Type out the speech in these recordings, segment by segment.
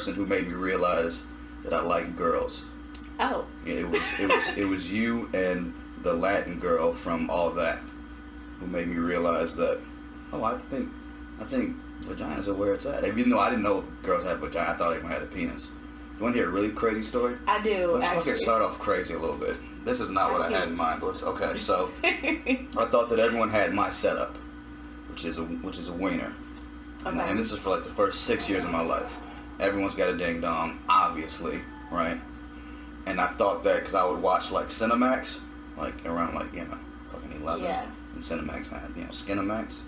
person who made me realize that I like girls. Oh. Yeah, it was you and the Latin girl from All That who made me realize that, I think vaginas are where it's at. Even though I didn't know girls had vagina, I thought they had a penis. You want to hear a really crazy story? I do. Let's actually. fucking start off crazy a little bit. This is not what I had in mind. Okay, so I thought that everyone had my setup, which is a wiener. Okay. And this is for like the first 6 years of my life. Everyone's got a ding dong, obviously, right? And I thought that because I would watch like Cinemax, like around like, fucking 11. Yeah. And Cinemax had, Skinemax.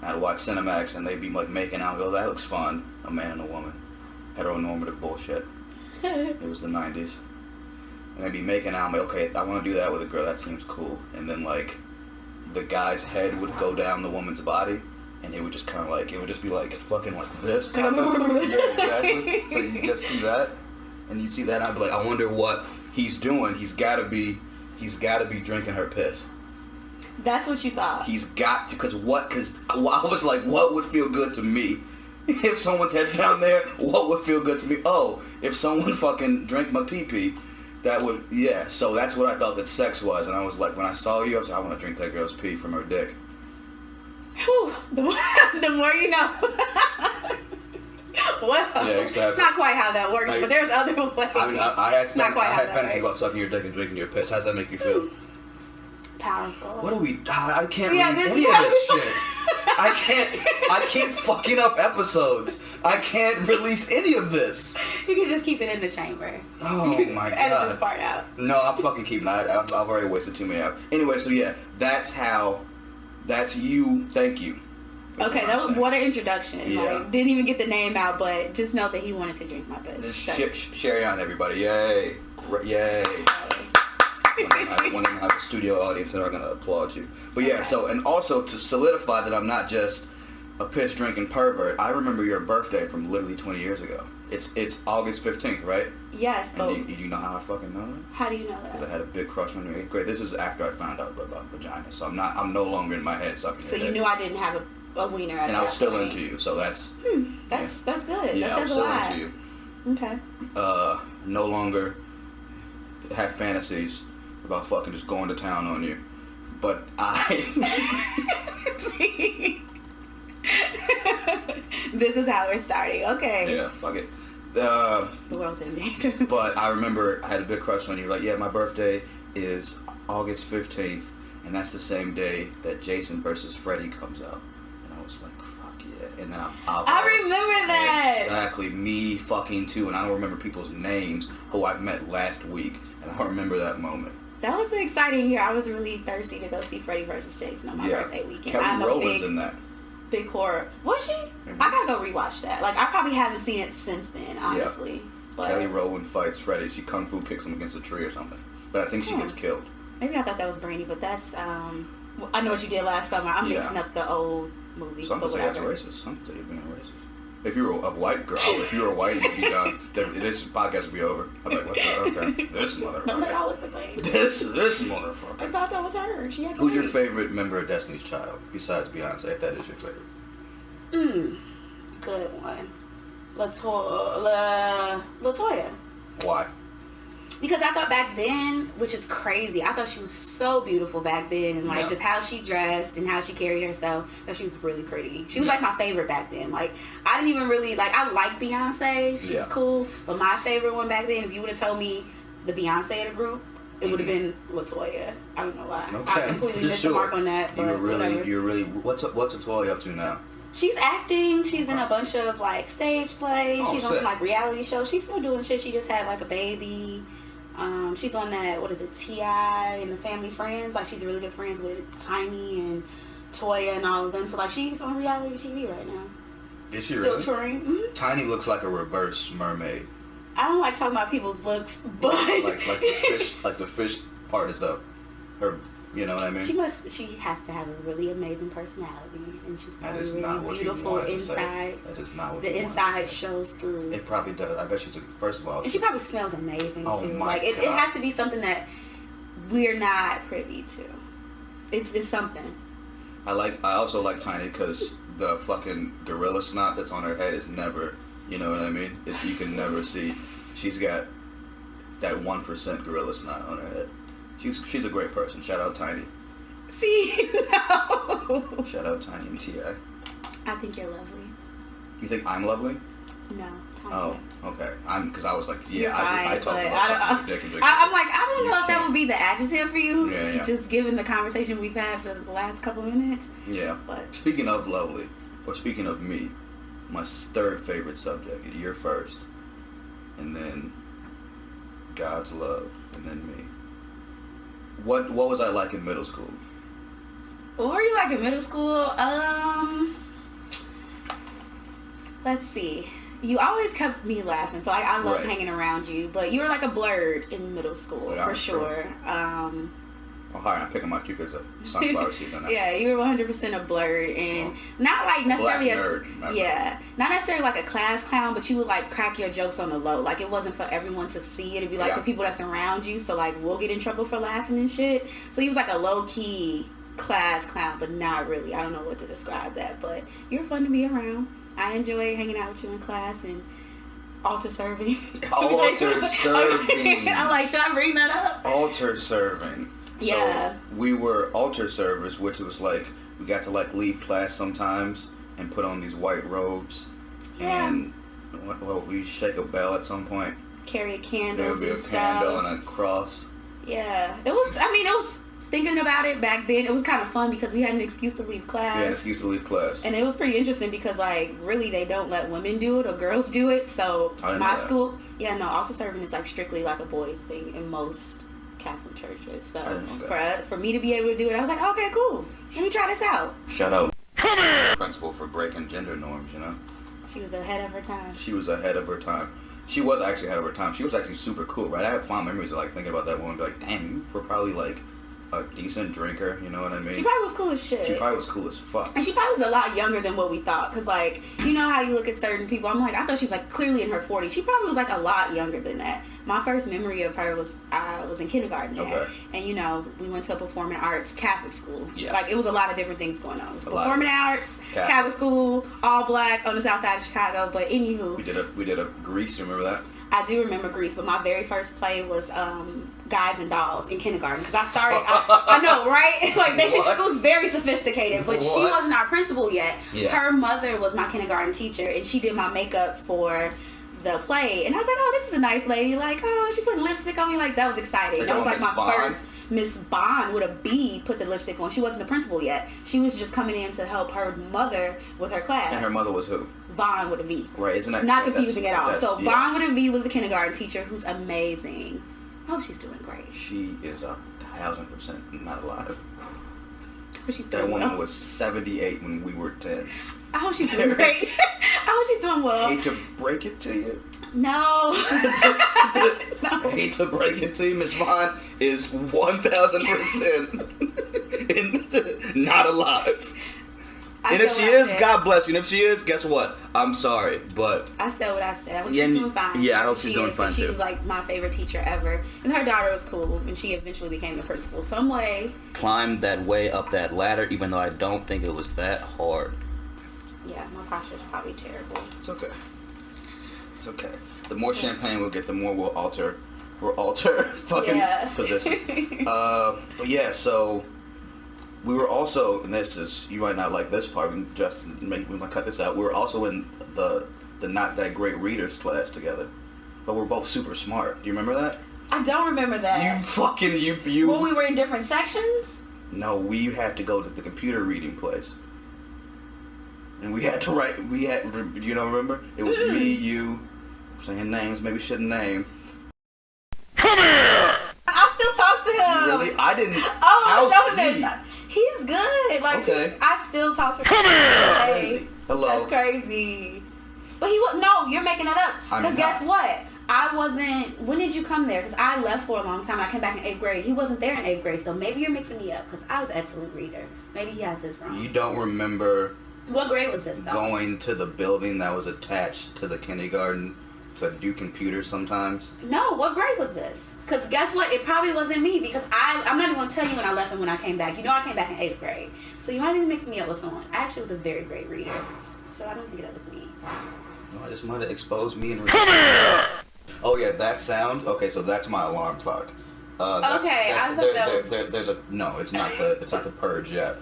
I'd watch Cinemax and they'd be like making out, go, that looks fun. A man and a woman. Heteronormative bullshit. It was the 90s. And they'd be making out, I'm like, okay, I want to do that with a girl, that seems cool. And then like, the guy's head would go down the woman's body, and it would just kind of like, it would just be like fucking like this. Kind of. Yeah, exactly. So you just see that, and you see that, and I'd be like, I wonder what he's doing. He's gotta be drinking her piss. That's what you thought. He's got to, because I was like, what would feel good to me? If someone's head's down there, what would feel good to me? Oh, if someone fucking drank my pee-pee, that would, yeah. So that's what I thought that sex was. And I was like, when I saw you, I was like, I want to drink that girl's pee from her dick. Whew, the more you know. Well, yeah, it's not quite how that works, but there's other ways. I mean, I had fantasy about sucking your dick and drinking your piss. How does that make you feel? Powerful. What are we? I can't release any of this shit. I can't fucking up episodes. I can't release any of this. You can just keep it in the chamber. Oh my god. Edit this part out. No, I'm fucking keeping it. I've already wasted too many hours. Anyway, so yeah, that's you. Thank you. Okay, that was what an introduction. Yeah. Like, didn't even get the name out, but just know that he wanted to drink my piss. Sherry on, everybody. Yay. Yay. When I have a studio audience and are going to applaud you. But yeah, so, and also to solidify that I'm not just a piss drinking pervert, I remember your birthday from literally 20 years ago. It's August 15th, right? Yes, but... And do you know how I fucking know that? How do you know that? Because I had a big crush on your 8th grade. This is after I found out about vagina, so I'm no longer in my head sucking your dick. So you knew I didn't have a wiener at that point. And I was still into you, so that's... That's good. Yeah, that says I was a lot. still into you. Okay. No longer have fantasies about fucking just going to town on you. But This is how we're starting. Okay. Yeah, fuck it. The world's ending. But I remember I had a big crush on you. Like, yeah, my birthday is August 15th, and that's the same day that Jason versus Freddy comes out. And I was like, fuck yeah. And then I remember that. Exactly. Me fucking too. And I don't remember people's names who I've met last week. And I remember that moment. That was an exciting year. I was really thirsty to go see Freddy versus Jason on my birthday weekend. Kelly Rowland's in that. Big horror. Was she? Mm-hmm. I gotta go rewatch that. Like, I probably haven't seen it since then, honestly. Yep. But Kelly Rowland fights Freddy. She kung fu kicks him against a tree or something. But I think she gets killed. Maybe I thought that was Brainy, but that's, I know what you did last summer. I'm mixing up the old movies. Some say that's racist. Some say you're being racist. If you were a white girl, if you were a white, you'd be done. This podcast would be over. I'm like, what's that? Okay. This motherfucker. This motherfucker. I thought that was her. She had Who's your favorite member of Destiny's Child, besides Beyonce, if that is your favorite? Good one. LaToya. Why? Because I thought back then, which is crazy, I thought she was so beautiful back then, and like just how she dressed and how she carried herself, that she was really pretty. She was like my favorite back then. Like, I didn't even really, like, I like Beyonce, she was cool, but my favorite one back then, if you would have told me the Beyonce of the group, it would have been LaToya. I don't know why. Okay, I completely missed the mark on that, but you're really, what's LaToya up to now? She's acting. She's in a bunch of like stage plays. She's on some like reality shows. She's still doing shit. She just had like a baby. She's on that, what is it, T.I. and the Family Friends. Like, she's really good friends with Tiny and Toya and all of them. So like, she's on reality TV right now. Is she still really? Touring. Mm-hmm. Tiny looks like a reverse mermaid. I don't like talking about people's looks, but like the fish part is up. Her, you know what I mean? She has to have a really amazing personality, and she's probably really beautiful inside. That is not what the inside shows through. It probably does. I bet she's first of all. And she probably smells amazing too. My like God. It has to be something that we're not privy to. It's something. I also like Tiny because the fucking gorilla snot that's on her head is never You know what I mean? You can never see. She's got that 1% gorilla snot on her head. She's a great person. Shout out Tiny. See, no. Shout out Tiny and T.I. I think you're lovely. You think I'm lovely? No. Tiny. Oh, okay. Because I was like, yeah, You're I fine, talk but about something I'm like, I don't know if that would be the adjective for you. Yeah. Just given the conversation we've had for the last couple minutes. Yeah. But speaking of lovely, or speaking of me, my third favorite subject. You're first, and then God's love, and then me. What was I like in middle school? What were you like in middle school? Let's see. You always kept me laughing, so I love hanging around you. But you were like a blurred in middle school, for sure. Oh, hi, I'm picking my cue because of sunflower season. Yeah, you were 100% a blurred, and not like necessarily Black nerd, not necessarily like a class clown, but you would like crack your jokes on the low. Like it wasn't for everyone to see. It'd be like the people that's around you. So like we'll get in trouble for laughing and shit. So he was like a low key class clown, but not really. I don't know what to describe that, but you're fun to be around. I enjoy hanging out with you in class and altar serving. Altar serving. I'm like, should I bring that up? Altar serving. Yeah. So we were altar servers, which was like we got to like leave class sometimes and put on these white robes. Yeah. And we shake a bell at some point. Carry a candle. There would be a candle and a cross. Yeah. It was thinking about it back then, it was kind of fun because we had an excuse to leave class. Yeah, an excuse to leave class. And it was pretty interesting because, like, really they don't let women do it or girls do it. So my school, altar serving is like strictly like a boys thing in most Catholic churches. So for me to be able to do it, I was like, okay, cool. Let me try this out. Shout out principal for breaking gender norms, you know? She was ahead of her time. She was ahead of her time. She was actually ahead of her time. She was actually super cool, right? I have fond memories of like thinking about that woman, like, damn, you were probably like a decent drinker, you know what I mean? She probably was cool as shit. She probably was cool as fuck. And she probably was a lot younger than what we thought. Because, like, you know how you look at certain people? I'm like, I thought she was, like, clearly in her 40s. She probably was, like, a lot younger than that. My first memory of her was, I was in kindergarten there. Okay. And, you know, we went to a performing arts Catholic school. Yeah. Like, it was a lot of different things going on. It was performing arts, Catholic school, all black on the south side of Chicago. But, anywho. We did a Grease, you remember that? I do remember Grease, but my very first play was Guys and Dolls in kindergarten because I started. I know, right? Like it was very sophisticated, but she wasn't our principal yet. Yeah. Her mother was my kindergarten teacher, and she did my makeup for the play. And I was like, oh, this is a nice lady. Like, oh, she put lipstick on me. Like that was exciting. That was like my first. Miss Bond with a B put the lipstick on. She wasn't the principal yet. She was just coming in to help her mother with her class. And her mother was who? Vaughn with a V. Right, isn't that not confusing at all? So Vaughn with a V was the kindergarten teacher who's amazing. I hope she's doing great. She is 1,000% not alive. But she's that woman was 78 when we were 10. I hope she's doing great. I hope she's doing well. I hate to break it to you. No. I hate to break it to you, Miss Vaughn is 1,000% not alive. And if she is, God bless you. And if she is, guess what? I'm sorry, but I said what I said. I hope she's doing fine. Yeah, I hope she's doing fine too. She was like my favorite teacher ever, and her daughter was cool, and she eventually became the principal. Some way climbed that way up that ladder, even though I don't think it was that hard. Yeah, my posture's probably terrible. It's okay. It's okay. The more champagne we'll get, the more we'll alter fucking positions. But yeah, so. We were also, and this is, you might not like this part, we might cut this out. We were also in the not that great readers class together. But we're both super smart. Do you remember that? I don't remember that. You. When we were in different sections? No, we had to go to the computer reading place. And we had to write, you don't remember? It was me, you, saying names, maybe shouldn't name. Come here! I still talk to him. Really? I didn't. Oh, I showed him this. He's good. Like, okay. I still talk to him. That's crazy. Hello. That's crazy. But he was, no, you're making it up. Because guess what? I wasn't, when did you come there? Because I left for a long time. I came back in 8th grade. He wasn't there in 8th grade. So maybe you're mixing me up because I was an excellent reader. Maybe he has this wrong. You don't remember. What grade was this though? Going to the building that was attached to the kindergarten to do computers sometimes? No, what grade was this? Because guess what? It probably wasn't me because I'm not even going to tell you when I left and when I came back. You know I came back in 8th grade. So you might even mix me up with someone. I actually was a very great reader. So I don't think that was me. I just might have exposed me and. Oh yeah, that sound. Okay, so that's my alarm clock. I thought that was. There's a no. It's not the purge yet.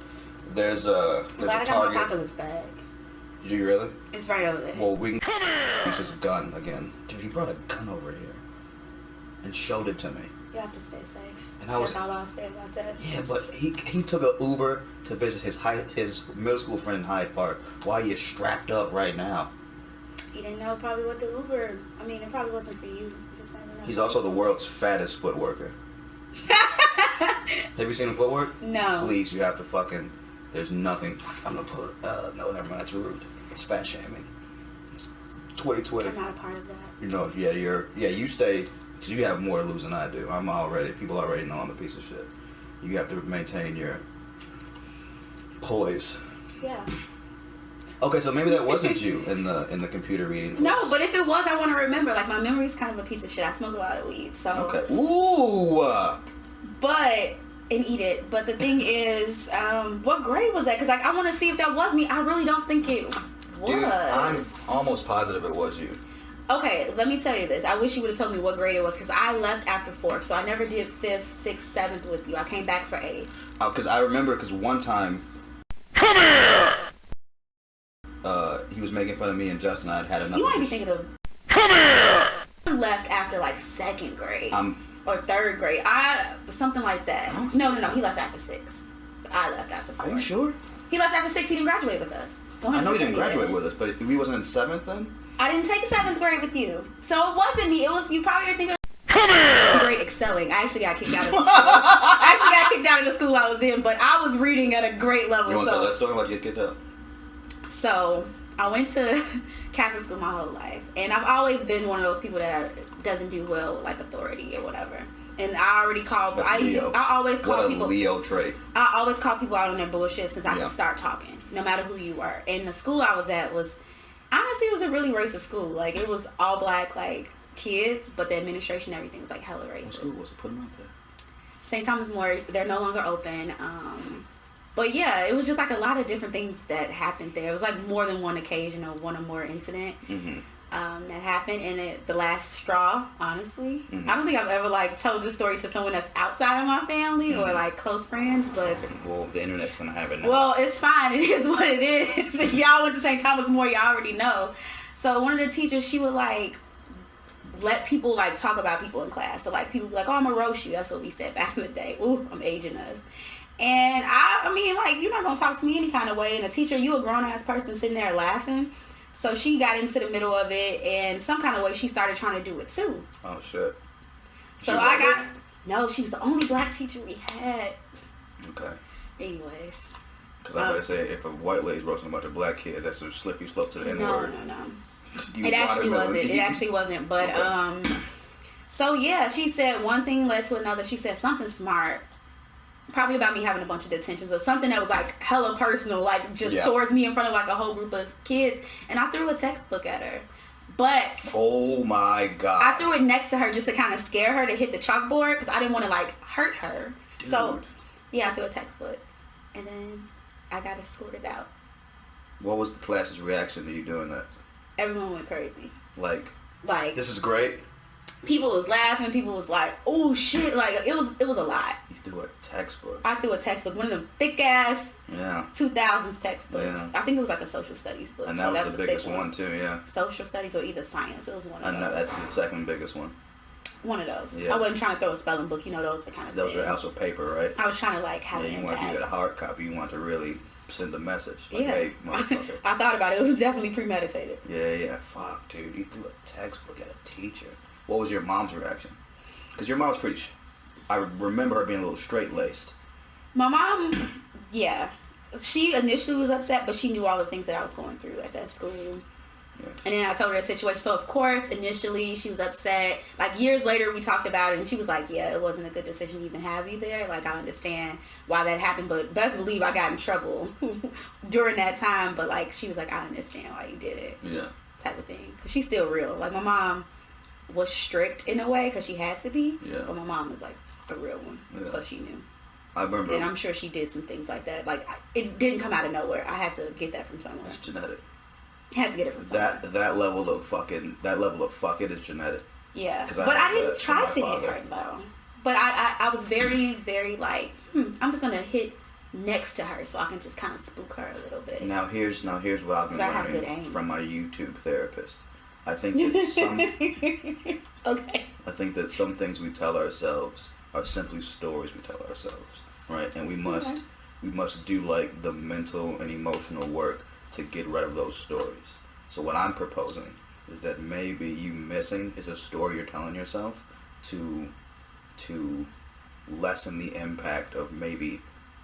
There's a Glad I got my apocalypse bag. Do you really? It's right over there. Well, we can use his gun again. Dude, he brought a gun over here and showed it to me. You have to stay safe. And that's all I'll say about that. Yeah, but he took an Uber to visit his middle school friend in Hyde Park. Why are you strapped up right now? He didn't know probably what the Uber. I mean, it probably wasn't for you. You just never know. He's also the world's fattest footworker. Have you seen him footwork? No. Please, you have to fucking. There's nothing. I'm gonna put. No, never mind. That's rude. It's fat shaming. 2020. I'm not a part of that. You know, you stay, because you have more to lose than I do. People already know I'm a piece of shit. You have to maintain your poise. Yeah. Okay, so maybe that wasn't you in the computer reading class. No, but if it was, I want to remember. Like, my memory's kind of a piece of shit. I smoke a lot of weed, so. Okay. Ooh. But, and eat it. But the thing is, what grade was that? Because, like, I want to see if that was me. I really don't think it was. Dude, I'm almost positive it was you. Okay, let me tell you this. I wish you would have told me what grade it was, because I left after 4th, so I never did 5th, 6th, 7th with you. I came back for 8th. Oh, because I remember, because one time, he was making fun of me and Justin. I had another. You might be thinking of. I left after like 2nd grade or 3rd grade. Something like that. Huh? No. He left after 6th. I left after 4th. Are you sure? He left after 6th. He didn't graduate with us. I know he didn't graduate with us, but he wasn't in 7th then. I didn't take 7th grade with you, so it wasn't me. It was you. Probably are thinking of grade excelling. I actually got kicked out of the school. I actually got kicked out of the school I was in, but I was reading at a great level. You want to tell that story? Why'd you get kicked out? So I went to Catholic school my whole life, and I've always been one of those people that doesn't do well with, like, authority or whatever. And I already called. I always call people. What a Leo trait. I always call people out on their bullshit since I could start talking, no matter who you were. And the school I was at was, honestly, it was a really racist school. Like, it was all black, like, kids, but the administration, everything was like hella racist. What school was it? Put them out there. St. Thomas More. They're no longer open. But yeah, it was just like a lot of different things that happened there. It was like more than one occasion or one or more incident that happened. And the last straw, honestly. I don't think I've ever like told this story to someone that's outside of my family or like close friends. But well, the internet's gonna have it now. Well, it's fine. It is what it is. If y'all went to St. Thomas More, y'all already know. So one of the teachers, she would like let people like talk about people in class. So like people would be like, oh, I'm gonna roast you. That's what we said back in the day. Ooh, I'm aging us. And I mean, like, you're not going to talk to me any kind of way. And a teacher, you a grown-ass person sitting there laughing. So she got into the middle of it, and some kind of way she started trying to do it, too. Oh, shit. So no, she was the only black teacher we had. Okay. Anyways. Because I was going to say, if a white lady's roasting a bunch of black kids, that's a slippery slope to the N-word. No. It actually wasn't. It actually wasn't. But, okay. So, yeah, she said one thing led to another. She said something smart. Probably about me having a bunch of detentions or something that was like hella personal, like just towards me in front of like a whole group of kids. And I threw a textbook at her. But oh my God. I threw it next to her just to kind of scare her to hit the chalkboard because I didn't want to like hurt her. Dude. So yeah, I threw a textbook. And then I got escorted out. What was the class's reaction to you doing that? Everyone went crazy. Like this is great. People was laughing. People was like, "Oh shit!" Like it was a lot. You threw a textbook. I threw a textbook, one of them thick ass 2000s textbooks. Yeah. I think it was like a social studies book. And that was the biggest one too. Yeah. Social studies or either science. It was one of those. That's the second biggest one. One of those. Yeah. I wasn't trying to throw a spelling book. You know, those are kind of. Those are also paper, right? I was trying to like have an you impact. want to get a hard copy. You want to really send a message. Like, yeah. Hey, motherfucker. I thought about it. It was definitely premeditated. Yeah. Fuck, dude. You threw a textbook at a teacher. What was your mom's reaction? Because your mom's pretty... I remember her being a little straight-laced. My mom, yeah. She initially was upset, but she knew all the things that I was going through at that school. Yeah. And then I told her the situation. So, of course, initially she was upset. Like, years later, we talked about it, and she was like, yeah, it wasn't a good decision to even have you there. Like, I understand why that happened, but best believe I got in trouble during that time. But, like, she was like, I understand why you did it. Yeah. Type of thing. Because she's still real. Like, my mom was strict in a way because she had to be. Yeah. But my mom was like a real one. Yeah. So she knew. I remember. And I'm sure she did some things like that. Like, it didn't come out of nowhere. I had to get that from somewhere. It's genetic. Had to get it from somewhere. That level of fuck it is genetic. Yeah, but I didn't try to hit her though. But I was very, very like, I'm just gonna hit next to her so I can just kind of spook her a little bit. Now here's what I've been learning from my YouTube therapist. I think that okay. I think that some things we tell ourselves are simply stories we tell ourselves, right? And we must do like the mental and emotional work to get rid of those stories. So what I'm proposing is that maybe you missing is a story you're telling yourself to lessen the impact of maybe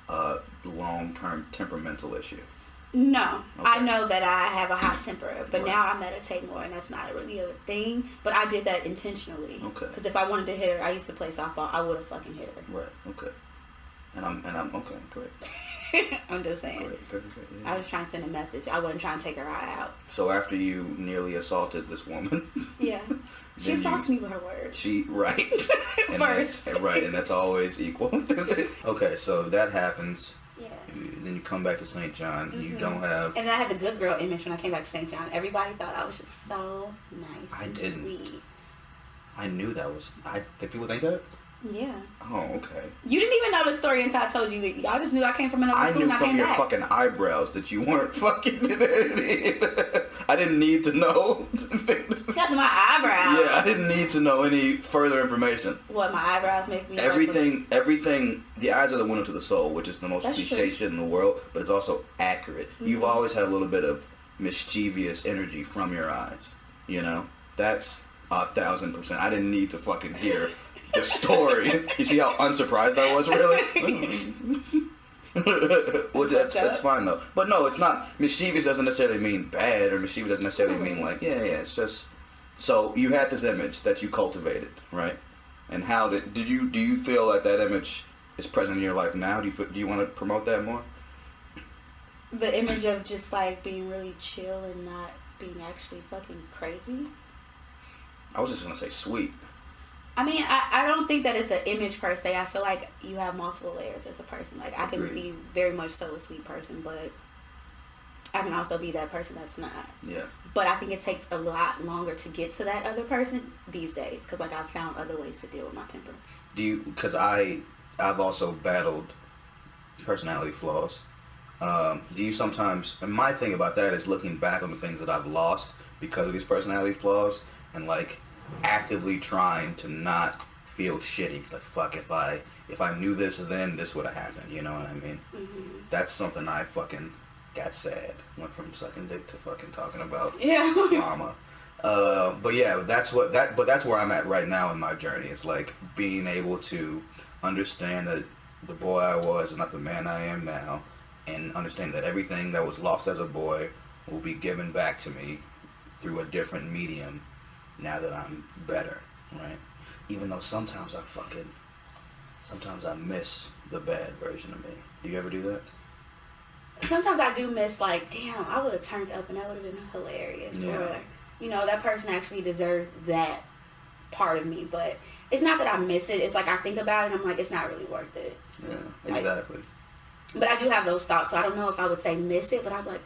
a long-term temperamental issue. No, okay. I know that I have a hot temper, but now I meditate more, and that's not really a thing. But I did that intentionally. Okay. Because if I wanted to hit her, I used to play softball. I would have fucking hit her. Right. Okay. And I'm okay. Great. I'm just saying. Great, yeah. I was trying to send a message. I wasn't trying to take her eye out. So after you nearly assaulted this woman. Yeah. She assaults me with her words. Right. And first. And that's always equal. Okay, so that happens. Yeah. Then you come back to St. John. Mm-hmm. You don't have... And I had the good girl image when I came back to St. John. Everybody thought I was just so nice and sweet. I knew that was... Did people think that? Yeah. Oh, okay. You didn't even know the story until I told you. Y'all just knew I came from another school and I came back. I knew from your fucking eyebrows that you weren't fucking... I didn't need to know. That's my eyebrows. Yeah, I didn't need to know any further information. What, my eyebrows make me... Everything, the eyes are the window to the soul, which is the most cliche shit in the world, but it's also accurate. Mm-hmm. You've always had a little bit of mischievous energy from your eyes, you know? That's 1,000%. I didn't need to fucking hear the story. You see how unsurprised I was, really? Well, that's fine though. But no, it's not. Mischievous doesn't necessarily mean bad, or mischievous doesn't necessarily mean like it's just. So you had this image that you cultivated, right? And how do you feel like that image is present in your life now? Do you want to promote that more? The image of just like being really chill and not being actually fucking crazy. I was just gonna say sweet. I mean, I don't think that it's an image per se. I feel like you have multiple layers as a person. Like, I can be very much so a sweet person, but I can also be that person that's not. Yeah. But I think it takes a lot longer to get to that other person these days, because, like, I've found other ways to deal with my temper. Because I've also battled personality flaws. Do you sometimes, and my thing about that is looking back on the things that I've lost because of these personality flaws and, like, actively trying to not feel shitty, because like fuck, if I knew this then this would have happened, you know what I mean? Mm-hmm. That's something I fucking got sad, went from sucking dick to fucking talking about trauma. But yeah, that's where I'm at right now in my journey. It's like being able to understand that the boy I was is not the man I am now, and understand that everything that was lost as a boy will be given back to me through a different medium now that I'm better, right? Even though sometimes I miss the bad version of me. Do you ever do that? Sometimes I do miss, like, damn, I would have turned up and that would have been hilarious. Yeah. Or, you know, that person actually deserved that part of me. But it's not that I miss it. It's like I think about it and I'm like, it's not really worth it. Yeah, exactly. But I do have those thoughts. So I don't know if I would say miss it, but I'm like,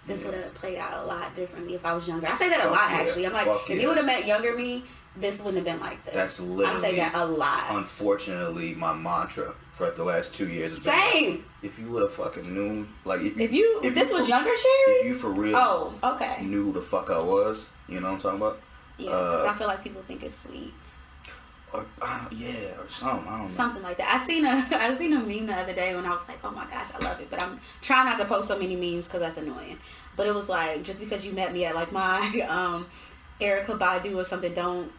this would have played out a lot differently if I was younger. I say that a lot, actually. I'm like, if you would have met younger me, this wouldn't have been like this. That's literally, I say that a lot. Unfortunately, my mantra for the last 2 years has been same. Like, if you would have fucking knew, like if this was younger shit. If you for real, knew who the fuck I was, you know what I'm talking about? Yeah, because I feel like people think it's sweet. Or something. I don't know. Something like that. I seen a meme the other day when I was like, oh my gosh, I love it. But I'm trying not to post so many memes because that's annoying. But it was like, just because you met me at like my Erykah Badu or something, don't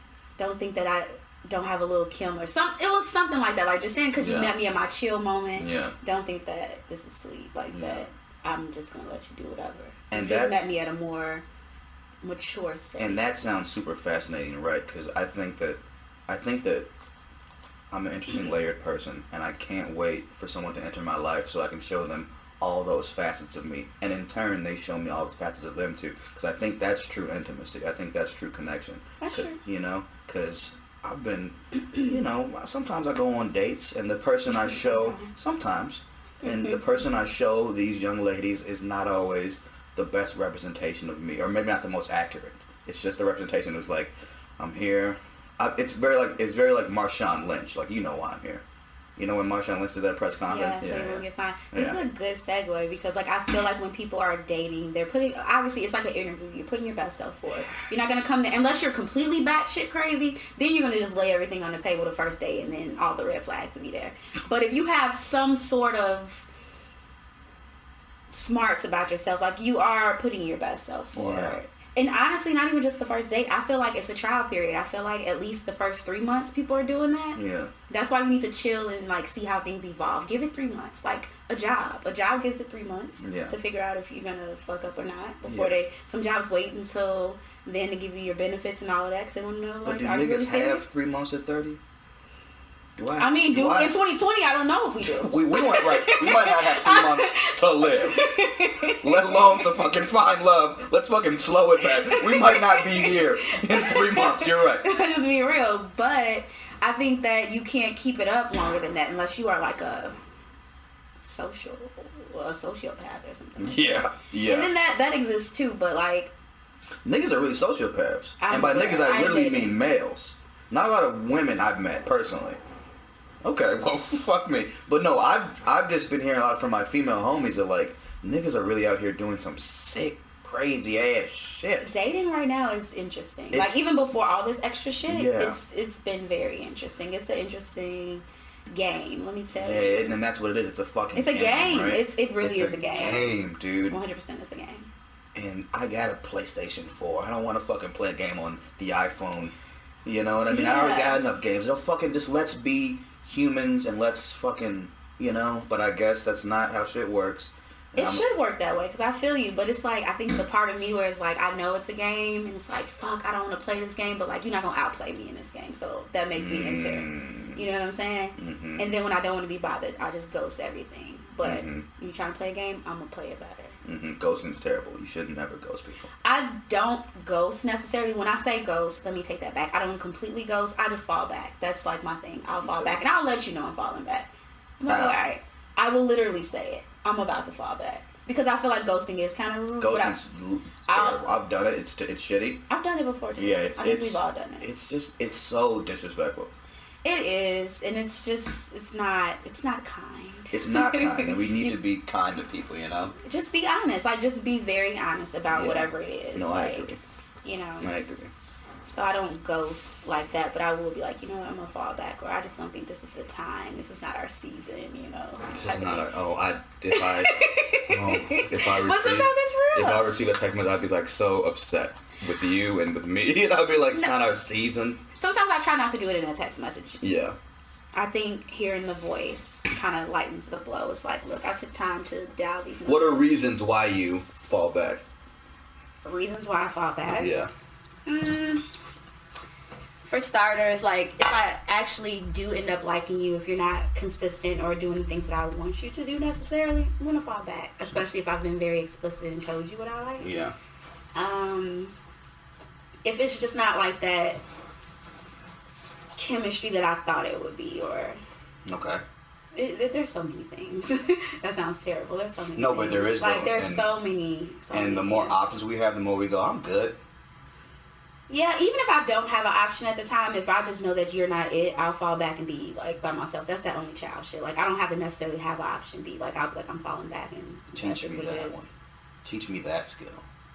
think that I don't have a little Kim or something. It was something like that. Like, just saying because you met me at my chill moment. Yeah. Don't think that this is sweet like that. I'm just gonna let you do whatever. And you just met me at a more mature stage. And that sounds super fascinating, right? Because I think that I'm an interesting layered person, and I can't wait for someone to enter my life so I can show them all those facets of me, and in turn they show me all those facets of them too, because I think that's true intimacy. I think that's true connection. That's true. You know, because I've been, you know, sometimes I go on dates and the person I show, sometimes, and the person I show these young ladies is not always the best representation of me, or maybe not the most accurate. It's just the representation. It's like, I'm here. It's very like Marshawn Lynch. Like, you know why I'm here. You know when Marshawn Lynch did that press conference? Yeah, so you won't get fined. This is a good segue because, like, I feel like when people are dating, they're putting, obviously, it's like an interview. You're putting your best self forward. You're not going to come there, unless you're completely batshit crazy, then you're going to just lay everything on the table the first day and then all the red flags will be there. But if you have some sort of smarts about yourself, like, you are putting your best self forward. Yeah. And honestly, not even just the first date. I feel like it's a trial period. I feel like at least the first 3 months people are doing that. Yeah. That's why we need to chill and, like, see how things evolve. Give it 3 months. Like, a job. A job gives it 3 months to figure out if you're going to fuck up or not. Before some jobs wait until then to give you your benefits and all of that because they want to know, like, but do are you really niggas serious? have 3 months at 30? In 2020, I don't know if we do. we might not have 3 months to live, let alone to fucking find love. Let's fucking slow it back. We might not be here in 3 months. You're right. Just be real, but I think that you can't keep it up longer than that unless you are like a sociopath or something. Like yeah. And then that exists too, but like niggas are really sociopaths, and by niggas I literally mean males. Not a lot of women I've met personally. Okay, well, fuck me. But no, I've just been hearing a lot from my female homies that, like, niggas are really out here doing some sick, crazy ass shit. Dating right now is interesting. Like, even before all this extra shit, it's been very interesting. It's an interesting game, let me tell you. Yeah, and that's what it is. It's a fucking game. It's a game. Right? It really is a game. Game, dude. 100% it's a game. And I got a PlayStation 4. I don't want to fucking play a game on the iPhone. You know what I mean? I already got enough games. They'll fucking just let's be humans and let's fucking, you know, but I guess that's not how shit works. It should work that way because I feel you, but it's like I think the part of me where it's like I know it's a game and it's like fuck I don't want to play this game, but like you're not gonna outplay me in this game, so that makes me enter. You know what I'm saying? Mm-hmm. And then when I don't want to be bothered, I just ghost everything. But you trying to play a game, I'm gonna play it better. Ghosting's terrible. You should never ghost people. I don't ghost necessarily. When I say ghost, let me take that back. I don't completely ghost. I just fall back. That's like my thing. I'll fall back and I'll let you know I'm falling back. I'm like, all right. I will literally say it. I'm about to fall back because I feel like ghosting is kind of rude. Ghosting's terrible. I've done it. It's shitty. I've done it before too. Yeah, I think we've all done it. It's so disrespectful. It is, and it's not kind. It's not kind, and we need to be kind to people, you know? Just be honest. Like, just be very honest about whatever it is. No, like, I agree. You know? I agree. So I don't ghost like that, but I will be like, you know what, I'm going to fall back, or I just don't think this is the time. This is not our season, you know? This is not if I receive a text message, I'd be, like, so upset with you and with me, and I'd be like, it's not our season. Sometimes I try not to do it in a text message. Yeah. I think hearing the voice kind of lightens the blow. It's like, look, I took time to dial these numbers. What are reasons why you fall back? Reasons why I fall back? Yeah. For starters, like, if I actually do end up liking you, if you're not consistent or doing the things that I want you to do necessarily, I'm going to fall back. Especially if I've been very explicit and told you what I like. Yeah. If it's just not like that chemistry that I thought it would be, or okay, there's so many things. That sounds terrible. There's so many. No, things. but there is like there's so many. And the more options we have, the more we go, I'm good. Yeah, even if I don't have an option at the time, if I just know that you're not it, I'll fall back and be like by myself. That's that only child shit. Like I don't have to necessarily have an option. Be like I'll be like I'm falling back and teach me that one. Teach me that skill,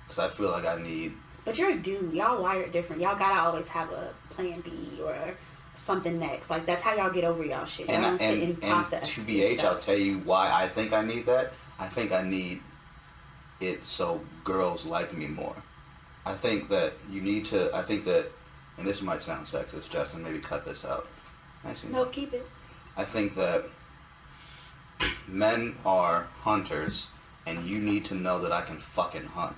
because I feel like I need. But you're a dude. Y'all wired different. Y'all gotta always have a plan B or something next. Like that's how y'all get over y'all shit. Y'all don't sit in process. And TBH, I'll tell you why I think I need that. I think I need it so girls like me more. I think that you need to. I think that, and this might sound sexist, Justin. Maybe cut this out. Actually, no, keep it. I think that men are hunters, and you need to know that I can fucking hunt.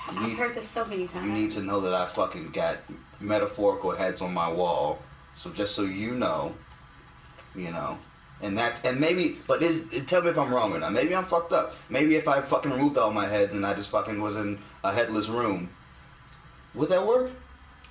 I've heard this so many times. You need to know that I fucking got metaphorical heads on my wall. So just so you know, and maybe, but tell me if I'm wrong or not. Maybe I'm fucked up. Maybe if I fucking removed all my heads and I just fucking was in a headless room, would that work?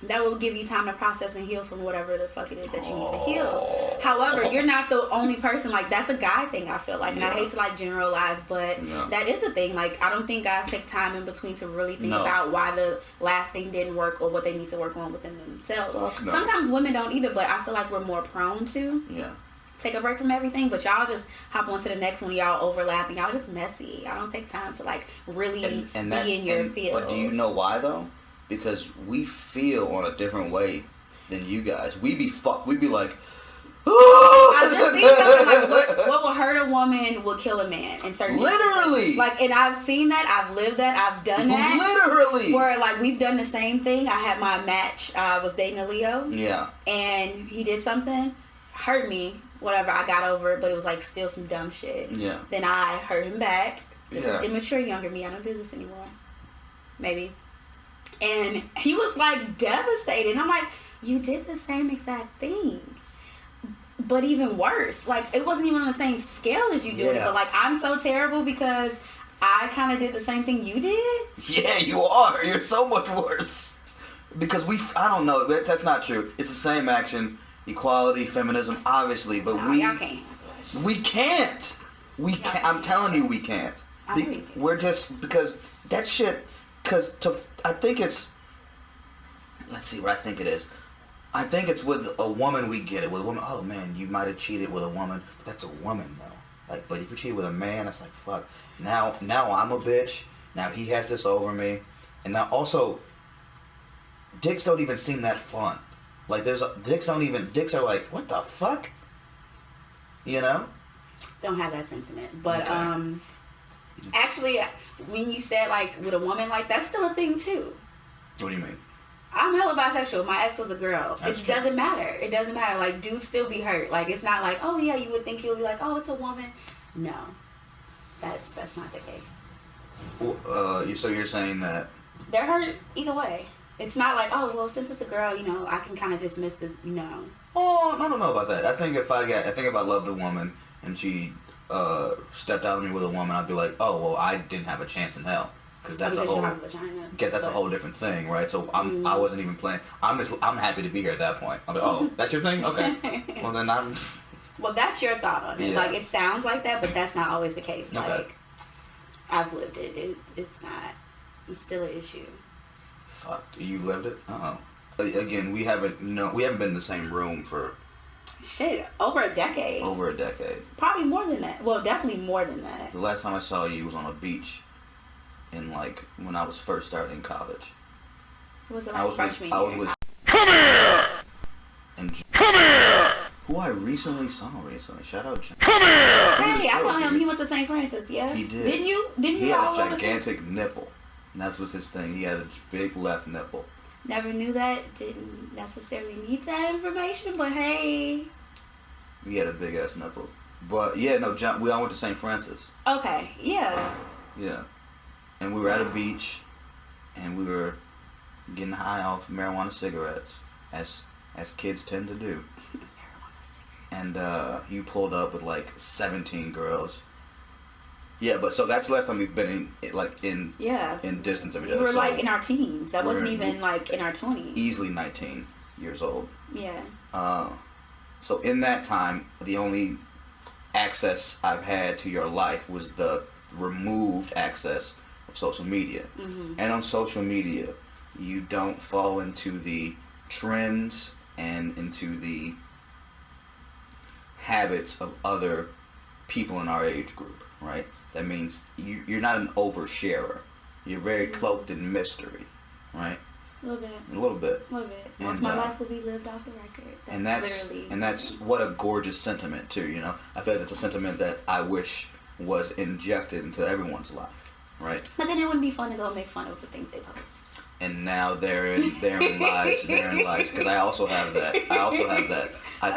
that will give you time to process and heal from whatever the fuck it is that you need to heal. However, you're not the only person. Like, that's a guy thing, I feel like. And I hate to, like, generalize, but that is a thing. Like, I don't think guys take time in between to really think about why the last thing didn't work or what they need to work on within themselves. Sometimes women don't either, but I feel like we're more prone to take a break from everything. But y'all just hop on to the next one. Y'all overlap and y'all just messy. I don't take time to, like, really be in your field. But do you know why, though? Because we feel on a different way than you guys. We be like, I just think something like what will hurt a woman will kill a man in certain literally. Like, and I've seen that, I've lived that, I've done that. Literally. Where, like, we've done the same thing. I had my match. I was dating a Leo. Yeah. And he did something, hurt me, whatever. I got over it, but it was like still some dumb shit. Yeah. Then I hurt him back. This is immature younger me. I don't do this anymore. Maybe. And he was, like, devastated. And I'm like, you did the same exact thing. But even worse. Like, it wasn't even on the same scale as you did it. But, like, I'm so terrible because I kind of did the same thing you did. Yeah, you are. You're so much worse. Because I don't know. That's not true. It's the same action. Equality, feminism, obviously. But y'all can't. We can't. We can't. I'm telling you we can't. We're just, because that shit, I think it's, let's see what I think it is. I think it's with a woman we get it. With a woman, oh man, you might have cheated with a woman. But that's a woman though. Like, but if you cheated with a man, it's like, fuck. Now I'm a bitch. Now he has this over me. And now also, dicks don't even seem that fun. Like, dicks are like, what the fuck? You know? Don't have that sentiment. But, actually, when you said, like, with a woman, like, that's still a thing, too. What do you mean? I'm hella bisexual. My ex was a girl. That's it true. doesn't matter. It doesn't matter. Like, dudes still be hurt. Like, it's not like, oh, yeah, you would think he'll be like, oh, it's a woman. No. That's not the case. Well, so you're saying that... They're hurt either way. It's not like, oh, well, since it's a girl, you know, I can kind of dismiss this. No. Oh, I don't know about that. I think if I loved a woman and she stepped out on me with a woman, I'd be like, oh, well, I didn't have a chance in hell. Because that's a whole different thing, right? So I wasn't even playing. I'm happy to be here at that point. I'm like, oh, that's your thing? Okay. Well, then I'm... Well, that's your thought on it. Yeah. Like, it sounds like that, but that's not always the case. Okay. Like, I've lived it. It's not. It's still an issue. Fuck. You lived it? Uh-oh. Again, we haven't been in the same room for... Shit, over a decade. Over a decade. Probably more than that. Well, definitely more than that. The last time I saw you was on a beach in, like, when I was first starting college. Was it like freshman year? I was with... Come here! And... Come here! Who I recently saw Shout out John. Come here! Hey, I know him. He went to St. Francis, yeah? He did. Didn't you? He had a gigantic nipple. And that was his thing. He had a big left nipple. Never knew that. Didn't necessarily need that information, but hey. He had a big ass nipple. But yeah, no, John, we all went to St. Francis. Okay, yeah. Yeah. And we were at a beach and we were getting high off marijuana cigarettes, as kids tend to do. And you pulled up with like 17 girls. Yeah, but so that's the last time we've been in distance of each other. We were so like in our teens. That wasn't even like in our 20s. Easily 19 years old. Yeah. So in that time, the only access I've had to your life was the removed access of social media. Mm-hmm. And on social media, you don't fall into the trends and into the habits of other people in our age group, right? That means you're not an oversharer. You're very cloaked in mystery, right? A little bit. A little bit. Once my life will be lived off the record. That's what a gorgeous sentiment too, you know? I feel like that's a sentiment that I wish was injected into everyone's life, right? But then it wouldn't be fun to go make fun of the things they post. And now therein lies, because I also have that.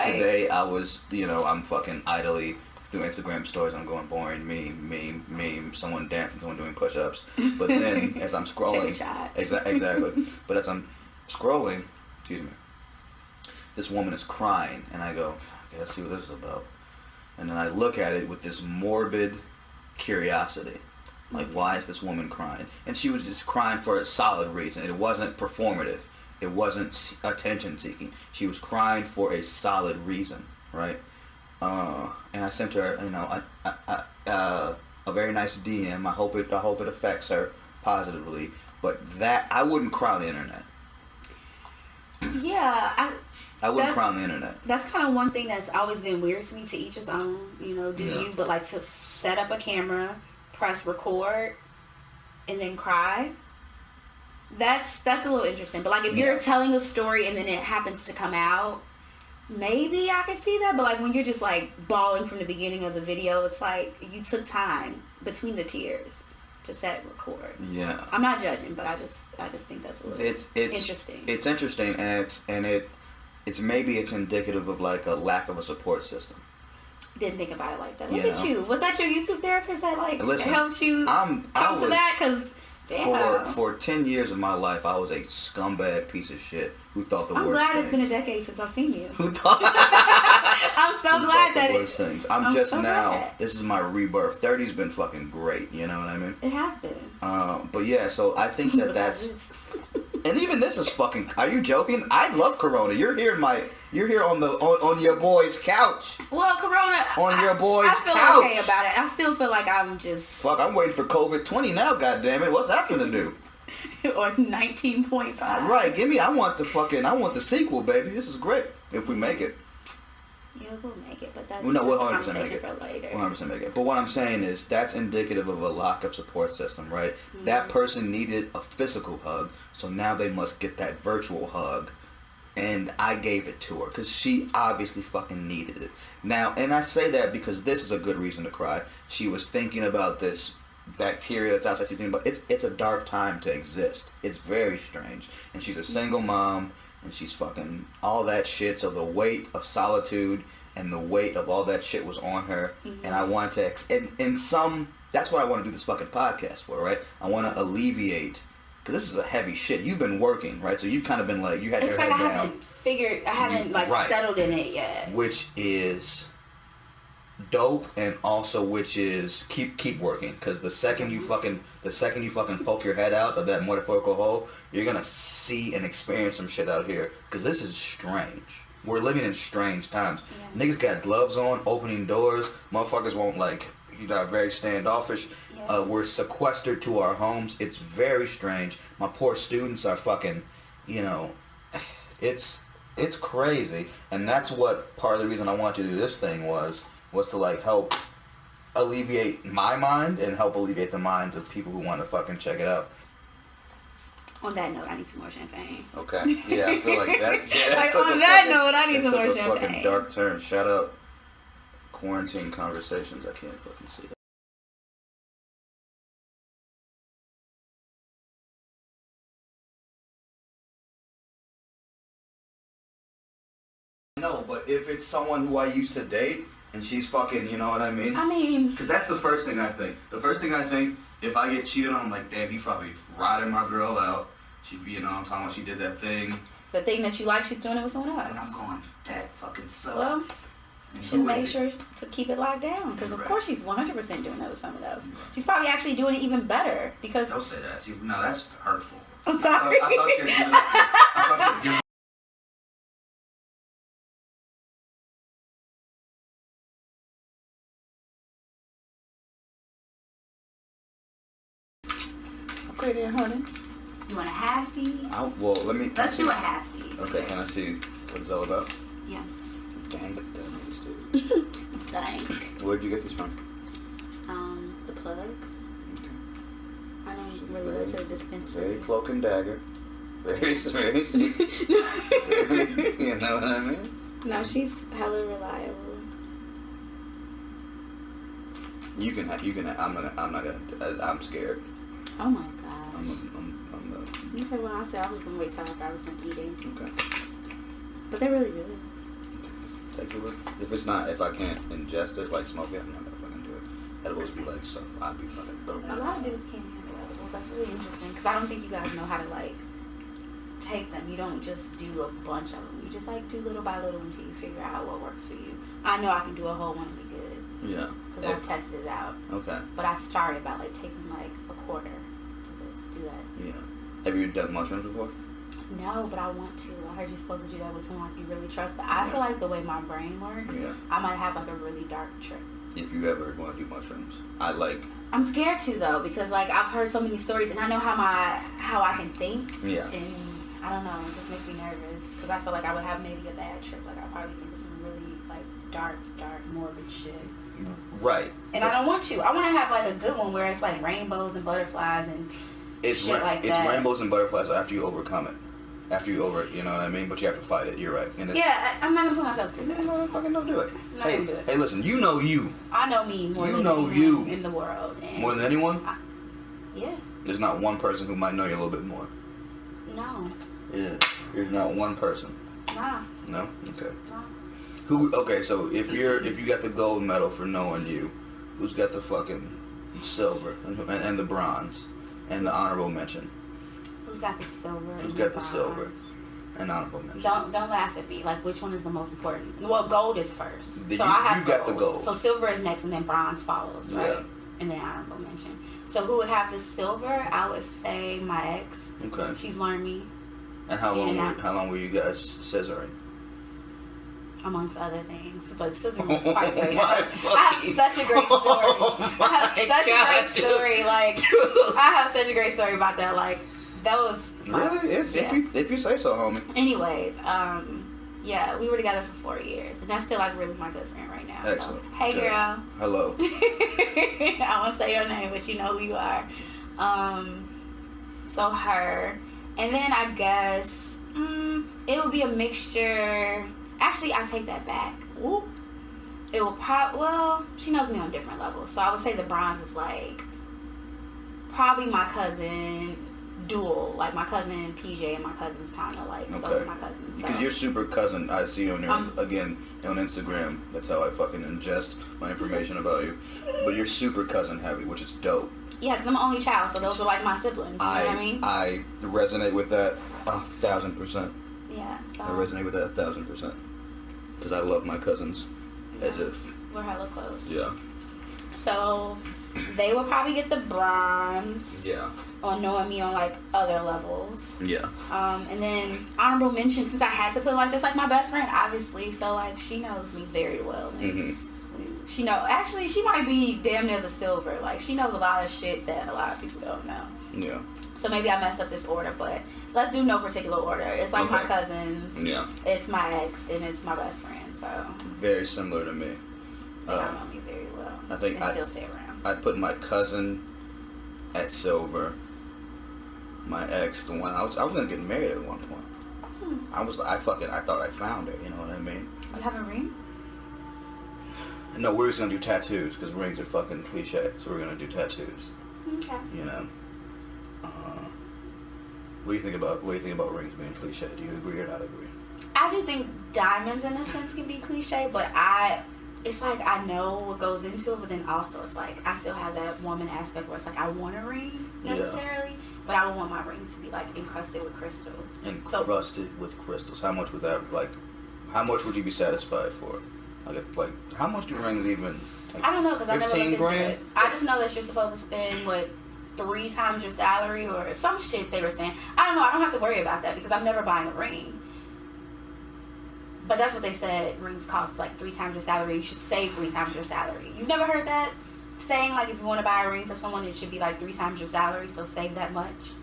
Today I was, I'm fucking idly through Instagram stories, I'm going boring, meme, someone dancing, someone doing push-ups. But then as I'm scrolling, exactly. But as I'm scrolling, this woman is crying, and I go, okay, let's see what this is about. And then I look at it with this morbid curiosity. Like, why is this woman crying? And she was just crying for a solid reason. It wasn't performative. It wasn't attention seeking. She was crying for a solid reason, right? And I sent her, a very nice DM. I hope it affects her positively. But that, I wouldn't cry on the internet. Yeah, I wouldn't cry on the internet. That's kind of one thing that's always been weird to me. To each his own, do you? But like to set up a camera, press record, and then cry. That's a little interesting. But like if you're telling a story and then it happens to come out, maybe I can see that. But like when you're just like bawling from the beginning of the video, it's like you took time between the tears to set record. Yeah. I'm not judging, but I just think that's a little interesting. It's interesting, and it's maybe it's indicative of like a lack of a support system. Didn't think about it like that. Look at you. Was that your YouTube therapist that like helped you come to that? Because for 10 years of my life, I was a scumbag piece of shit who thought the worst things. I'm glad it's been a decade since I've seen you. Who thought? I'm so glad that the worst things. I'm just so now. Glad. This is my rebirth. 30's been fucking great. You know what I mean? It has been. But yeah, so I think that's. And even this is fucking. Are you joking? I love Corona. You're here on your boy's couch. Well, Corona on your boy's couch. I feel okay about it. I still feel like I'm just. Fuck! I'm waiting for COVID-20 now. Goddamn it! What's that gonna do? Or 19.5. Right. Give me. I want the sequel, baby. This is great. If we make it. Yeah, we'll make it, but that's we'll 100% make it. For later. 100% make it. But what I'm saying is that's indicative of a lack of support system, right? Mm-hmm. That person needed a physical hug, so now they must get that virtual hug. And I gave it to her because she obviously fucking needed it. Now, and I say that because this is a good reason to cry. She was thinking about this bacteria that's outside. She's thinking about it's a dark time to exist. It's very strange. And she's a single mom. And she's fucking all that shit. So the weight of solitude and the weight of all that shit was on her. Mm-hmm. And I wanted to, that's what I want to do this fucking podcast for, right? I want to alleviate, because this is a heavy shit. You've been working, right? So you've kind of been like, you had your head down. I haven't settled in it yet. Which is dope, and also which is keep working, because the second you fucking poke your head out of that metaphorical hole, you're gonna see and experience some shit out here, because this is strange. We're living in strange times. Niggas got gloves on, opening doors. Motherfuckers won't very standoffish. We're sequestered to our homes. It's very strange. My poor students are fucking, it's crazy, and that's what part of the reason I wanted to do this thing was to help alleviate my mind and help alleviate the minds of people who want to fucking check it out. On that note, I need some more champagne. Okay. Yeah, I feel like that. Yeah, on that note, I need some more champagne. It's a fucking dark turn. Shout out Quarantine Conversations. I can't fucking see that. No, but if it's someone who I used to date and she's fucking, you know what I mean? I mean... Because that's the first thing I think. The first thing I think, if I get cheated on, I'm like, damn, you probably riding my girl out. She, I'm talking about she did that thing. The thing that you like, she's doing it with someone else. And I'm going, that fucking sucks. Well, she made sure to keep it locked down. Because, of course, she's 100% doing it with someone else. She's probably actually doing it even better. Because... Don't say that. See, no, that's hurtful. I'm sorry. I thought you were giving Okay then, honey. You want a half seed? Let's do a half seed. Okay, can I see what it's all about? Yeah. Dang it, dude. Dang. Where'd you get these from? The plug. Okay. I don't really go to the dispensary. Very cloak and dagger. Very sweet. You know what I mean? No, she's hella reliable. You can. I'm not gonna. I'm scared. Oh my gosh. I'm okay, well, I said I was going to wait till after I was done eating. Okay. But they're really good. Take a look. If I can't ingest it, like smoke it, I'm not going to fucking do it. Edibles be like stuff. I'd be fucking broken. A lot of dudes can't handle edibles. That's really interesting. Because I don't think you guys know how to, take them. You don't just do a bunch of them. You just, do little by little until you figure out what works for you. I know I can do a whole one and be good. Yeah. Because I've tested it out. Okay. But I started by, taking, a quarter. Let's do that. Yeah. Have you done mushrooms before? No, but I want to. I heard you're supposed to do that with someone like you really trust. But I feel like the way my brain works, I might have like a really dark trip. If you ever want to do mushrooms, I'm scared to though, because like I've heard so many stories, and I know how I can think. Yeah. And I don't know, it just makes me nervous because I feel like I would have maybe a bad trip. Like I'll probably think of some really like dark, morbid shit. Right. And I don't want to. I want to have like a good one where it's like rainbows and butterflies and shit like that. It's rainbows and butterflies after you overcome it. After you you know what I mean? But you have to fight it. You're right. And I'm not gonna put myself through that. No, fucking don't do it. I'm not gonna do it. Hey, listen. You know you. I know me more than anyone in the world. And more than anyone? Yeah. There's not one person who might know you a little bit more. No. Yeah. There's not one person. Nah. No? Okay. No. Okay, so if you got the gold medal for knowing you, who's got the fucking silver and the bronze and the honorable mention? Who's got the silver? Who's got the silver and honorable mention? Don't laugh at me. Like, which one is the most important? Well, gold is first. So I have got the gold. So silver is next, and then bronze follows, right? Yeah. And then honorable mention. So who would have the silver? I would say my ex. Okay. She's learned me. And how long were you guys scissoring? Amongst other things, but scissoring was quite great. I have such a great story. Like, I have such a great story about that. Like, that was really, if you say so, homie. Anyways, yeah, we were together for 4 years, and that's still like really my good friend right now. Excellent. So, hey, girl. Hello. I won't say your name, but you know who you are. So her, and then I guess it would be a mixture. Actually, I take that back. Whoop. It will she knows me on different levels. So I would say the bronze is like probably my cousin dual, like my cousin PJ and my cousin's Tana. Like those are my cousins. So. Because you're super cousin. I see on your again on Instagram. That's how I fucking ingest my information about you. But you're super cousin heavy, which is dope. Yeah, because I'm an only child, so those are like my siblings. You know what I mean? I resonate with that 1,000%. Yeah. So. I resonate with that 1,000%. Because I love my cousins. Yeah, as if. We're hella close. Yeah. So they will probably get the bronze. Yeah. On knowing me on like other levels. Yeah. And then honorable mention, since I had to put it like this, like my best friend, obviously. So like she knows me very well. She actually she might be damn near the silver. Like she knows a lot of shit that a lot of people don't know. Yeah. So maybe I messed up this order, but let's do no particular order. It's like my cousins. Yeah. It's my ex and it's my best friend. So very similar to me. They all know me very well. I think I still stay around. I'd put my cousin at silver. My ex, the one I was gonna get married at one point. I thought I found her. You know what I mean? You have a ring? No, we're just gonna do tattoos because rings are fucking cliche. So we're gonna do tattoos. Okay. You know. What do you think about rings being cliche? Do you agree or not agree? I do think diamonds in a sense can be cliche, but it's like I know what goes into it, but then also it's like I still have that woman aspect where it's like I want a ring necessarily, but I would want my ring to be like encrusted with crystals. Encrusted with crystals. How much would that like? How much would you be satisfied for? Like how much do rings even? Like, I don't know because I never looked into $15,000? it. I just know that you're supposed to spend 3 times your salary or some shit they were saying. I don't know. I don't have to worry about that because I'm never buying a ring. But that's what they said. Rings cost like 3 times your salary. You should save 3 times your salary. You've never heard that saying? Like if you want to buy a ring for someone, it should be like 3 times your salary. So save that much.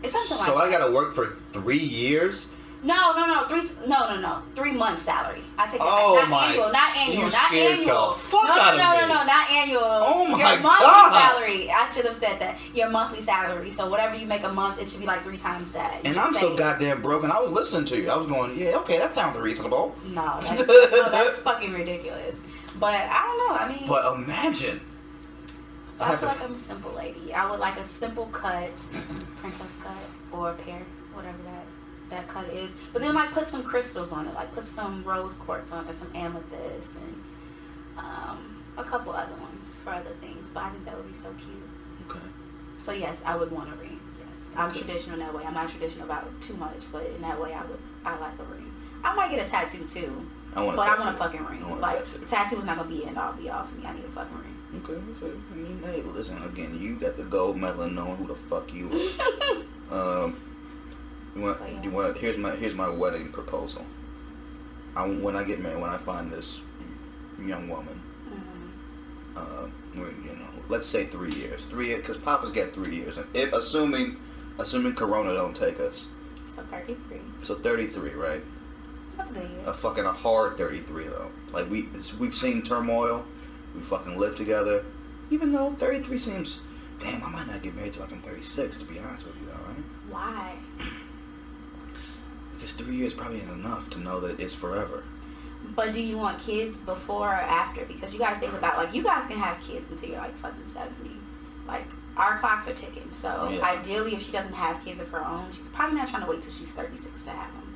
It's something like that. So I gotta work for 3 years? No. 3 months salary. I take that back. Not annual. Not annual. Not annual. Oh my Your monthly salary. I should have said that. Your monthly salary. So whatever you make a month, it should be like 3 times that. And I'm so goddamn broken. I was listening to you. I was going, yeah, okay, that sounds reasonable. No, that's fucking ridiculous. But I don't know. I mean. But imagine. I feel like I'm a simple lady. I would like a simple cut, princess cut, or a pear, whatever that cut is. But then like put some crystals on it, like put some rose quartz on it, some amethyst, and a couple other ones for other things. But I think that would be so cute. Okay. So yes, I would want a ring. Yes, I'm traditional in that way. I'm not traditional about too much, but in that way, I like a ring. I might get a tattoo too. I want a fucking ring. Like the tattoo is not gonna be end all be all for me. I need a fucking ring. Okay, so, I mean, hey, listen, again, you got the gold medal and knowing who the fuck you are. You want? Here's my wedding proposal. When I get married, when I find this young woman, let's say 3 years. 3 years, because Papa's got 3 years, and assuming Corona don't take us. So 33. So 33, right? That's a good year. A hard 33 though. Like we've seen turmoil. We fucking live together. Even though 33 seems, damn, I might not get married till like I'm 36. To be honest with you, though, right? Why? Because 3 years probably ain't enough to know that it's forever. But do you want kids before or after? Because you gotta think about, like, you guys can have kids until you're like fucking 70. Like, our clocks are ticking. So ideally, if she doesn't have kids of her own, she's probably not trying to wait till she's 36 to have them,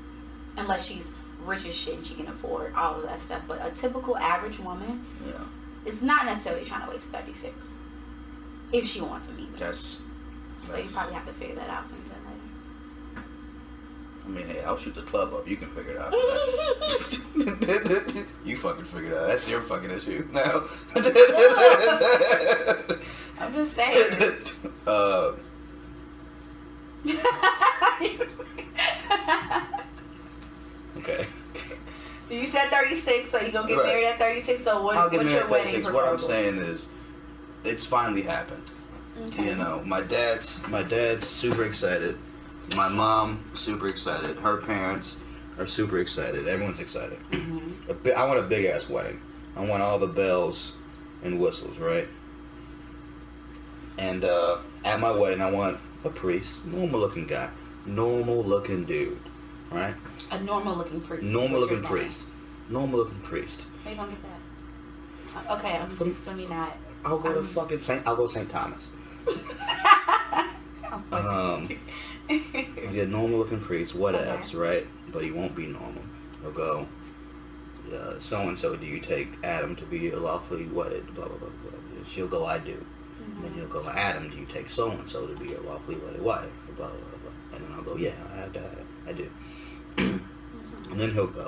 unless she's rich as shit and she can afford all of that stuff. But a typical average woman is not necessarily trying to wait till 36 if she wants them either. So you probably have to figure that out sooner than later. I mean, hey, I'll shoot the club up. You can figure it out. You fucking figure it out. That's your fucking issue now. I'm just saying. Okay. You said 36, so you're going to get married at 36, so what's your wedding proposal? What I'm saying is, it's finally happened. Okay. You know, my dad's super excited. My mom, super excited. Her parents are super excited. Everyone's excited. Mm-hmm. I want a big-ass wedding. I want all the bells and whistles, right? And at my wedding, I want a priest, normal-looking guy, normal-looking dude, right? A normal-looking priest. Normal-looking priest. Normal-looking priest. How you gonna get that? Okay, let me not. I'll go to fucking I'll go to St. Thomas. Get normal-looking priest, whatevs, right? But he won't be normal. He'll go, so-and-so, do you take Adam to be your lawfully wedded, blah, blah, blah, blah. She'll go, I do. Mm-hmm. And then he'll go, Adam, do you take so-and-so to be your lawfully wedded wife, blah, blah, blah, blah. And then I'll go, yeah, I do. Mm-hmm. And then he'll go,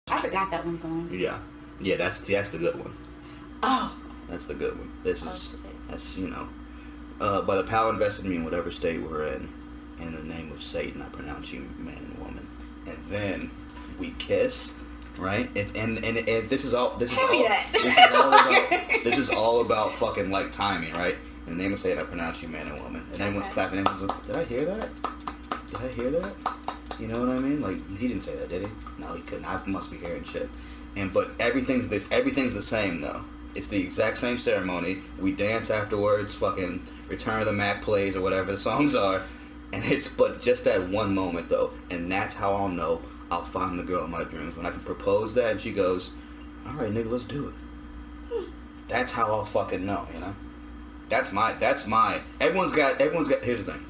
I forgot that one's on. Yeah, that's the good one. Oh, that's the good one. That's by the power invested in me in whatever state we're in the name of Satan, I pronounce you man and woman. And then we kiss, right? And this is all about fucking like timing, right? In the name of Satan, I pronounce you man and woman. And everyone's clapping. Everyone's like, did I hear that? You know what I mean? Like, he didn't say that, did he? No, he couldn't. I must be hearing shit. But everything's the same though. It's the exact same ceremony. We dance afterwards. Fucking Return of the Mac plays or whatever the songs are, and it's but just that one moment though, and that's how I'll know I'll find the girl of my dreams when I can propose that and she goes, "All right, nigga, let's do it." That's how I'll fucking know, you know. That's my. Everyone's got. Here's the thing.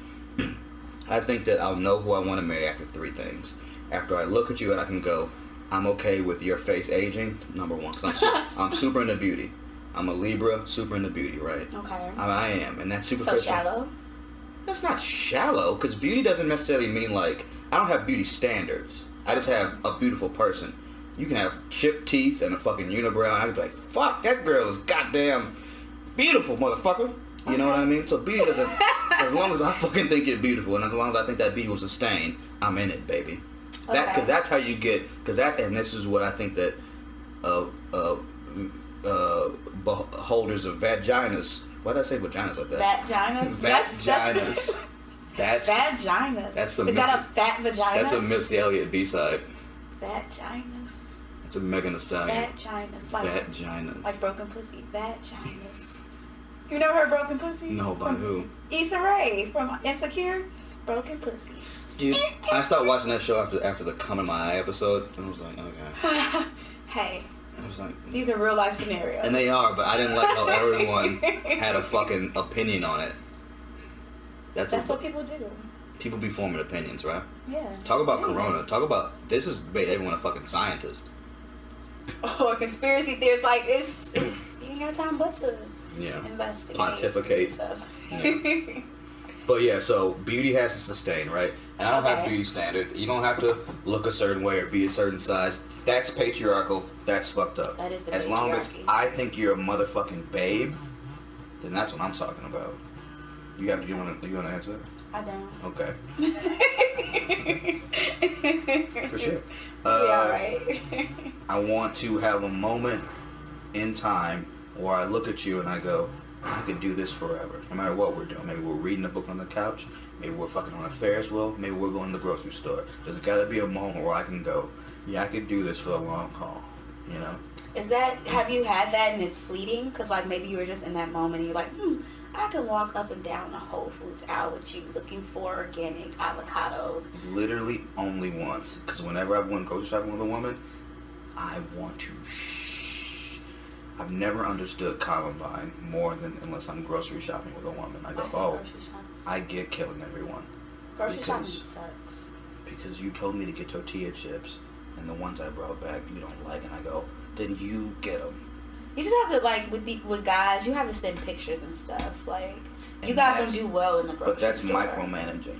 I think that I'll know who I want to marry after 3 things. After I look at you and I can go, I'm okay with your face aging, number one, because I'm super into beauty. I'm a Libra, super into beauty, right? Okay. I am, and that's superficial. So shallow? That's not shallow, because beauty doesn't necessarily mean like, I don't have beauty standards. I just have a beautiful person. You can have chipped teeth and a fucking unibrow, and I'd be like, fuck, that girl is goddamn beautiful, motherfucker. You know what I mean? So beauty doesn't, as long as I fucking think you're beautiful, and as long as I think that beauty will sustain, I'm in it, baby. Because that's how you get, and this is what I think that holders of vaginas, why did I say vaginas like that? Vaginas? That's vaginas. That's the Is that a fat vagina? That's a Missy Elliott B-side. Vaginas. It's a Megan Thee Stallion. Vaginas. Vaginas. Like broken pussy. Vaginas. You never heard Broken Pussy? No, by who? Issa Rae from Insecure. Broken Pussy. Dude, I started watching that show after the Come in My Eye episode, and I was like, okay. Hey. I was like, these are real life scenarios. And they are, but I didn't like how everyone had a fucking opinion on it. That's what people do. People be forming opinions, right? Yeah. Talk about Corona. Talk about, this has made everyone a fucking scientist. Oh, a conspiracy theorist, like, it's you ain't got time but to investigate. Pontificate. Yeah. But yeah, so beauty has to sustain, right? And I don't have Okay. beauty standards. You don't have to look a certain way or be a certain size. That's patriarchal. That's fucked up. That is the As long as patriarchy. I think you're a motherfucking babe, then that's what I'm talking about. You wanna answer it? I don't. Okay. For sure. Yeah, right. I want to have a moment in time where I look at you and I go, I could do this forever. No matter what we're doing. Maybe we're reading a book on the couch. Maybe we're fucking on a Ferris wheel. Maybe we're going to the grocery store. There's gotta be a moment where I can go, yeah, I could do this for a long haul. You know? Have you had that and it's fleeting? Because, like, maybe you were just in that moment and you're like, I can walk up and down the Whole Foods aisle with you looking for organic avocados. Literally only once. Because whenever I've went grocery shopping with a woman, I want to I've never understood Columbine more than unless I'm grocery shopping with a woman. I go, I get killing everyone. Grocery shopping sucks. Because you told me to get tortilla chips, and the ones I brought back you don't like, and I go, then you get them. You just have to, like, with guys, you have to send pictures and stuff. Like, you And guys don't do well in the grocery store. But that's micromanaging.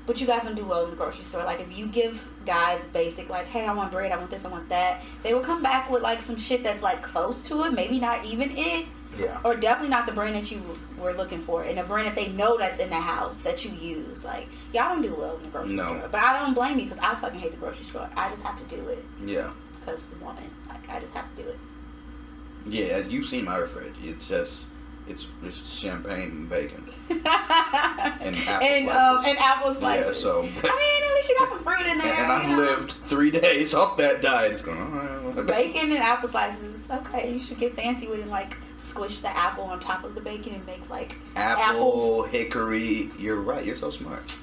But you guys don't do well in the grocery store. Like, if you give guys basic, like, hey, I want bread, I want this, I want that, they will come back with, like, some shit that's, like, close to it. Maybe not even it. Yeah. Or definitely not the brand that you were looking for. And a brand that they know that's in the house that you use. Like, y'all don't do well in the grocery store. But I don't blame you because I fucking hate the grocery store. I just have to do it. Yeah. Because the woman. Like, I just have to do it. Yeah, you've seen my refrigerator. It's just, it's champagne and bacon. and apple slices. Yeah, so. I mean, at least you got some fruit in there. And I've lived 3 days off that diet. It's going, bacon and apple slices. Okay, you should get fancy with it, like squish the apple on top of the bacon and make like apple hickory. You're right. You're so smart.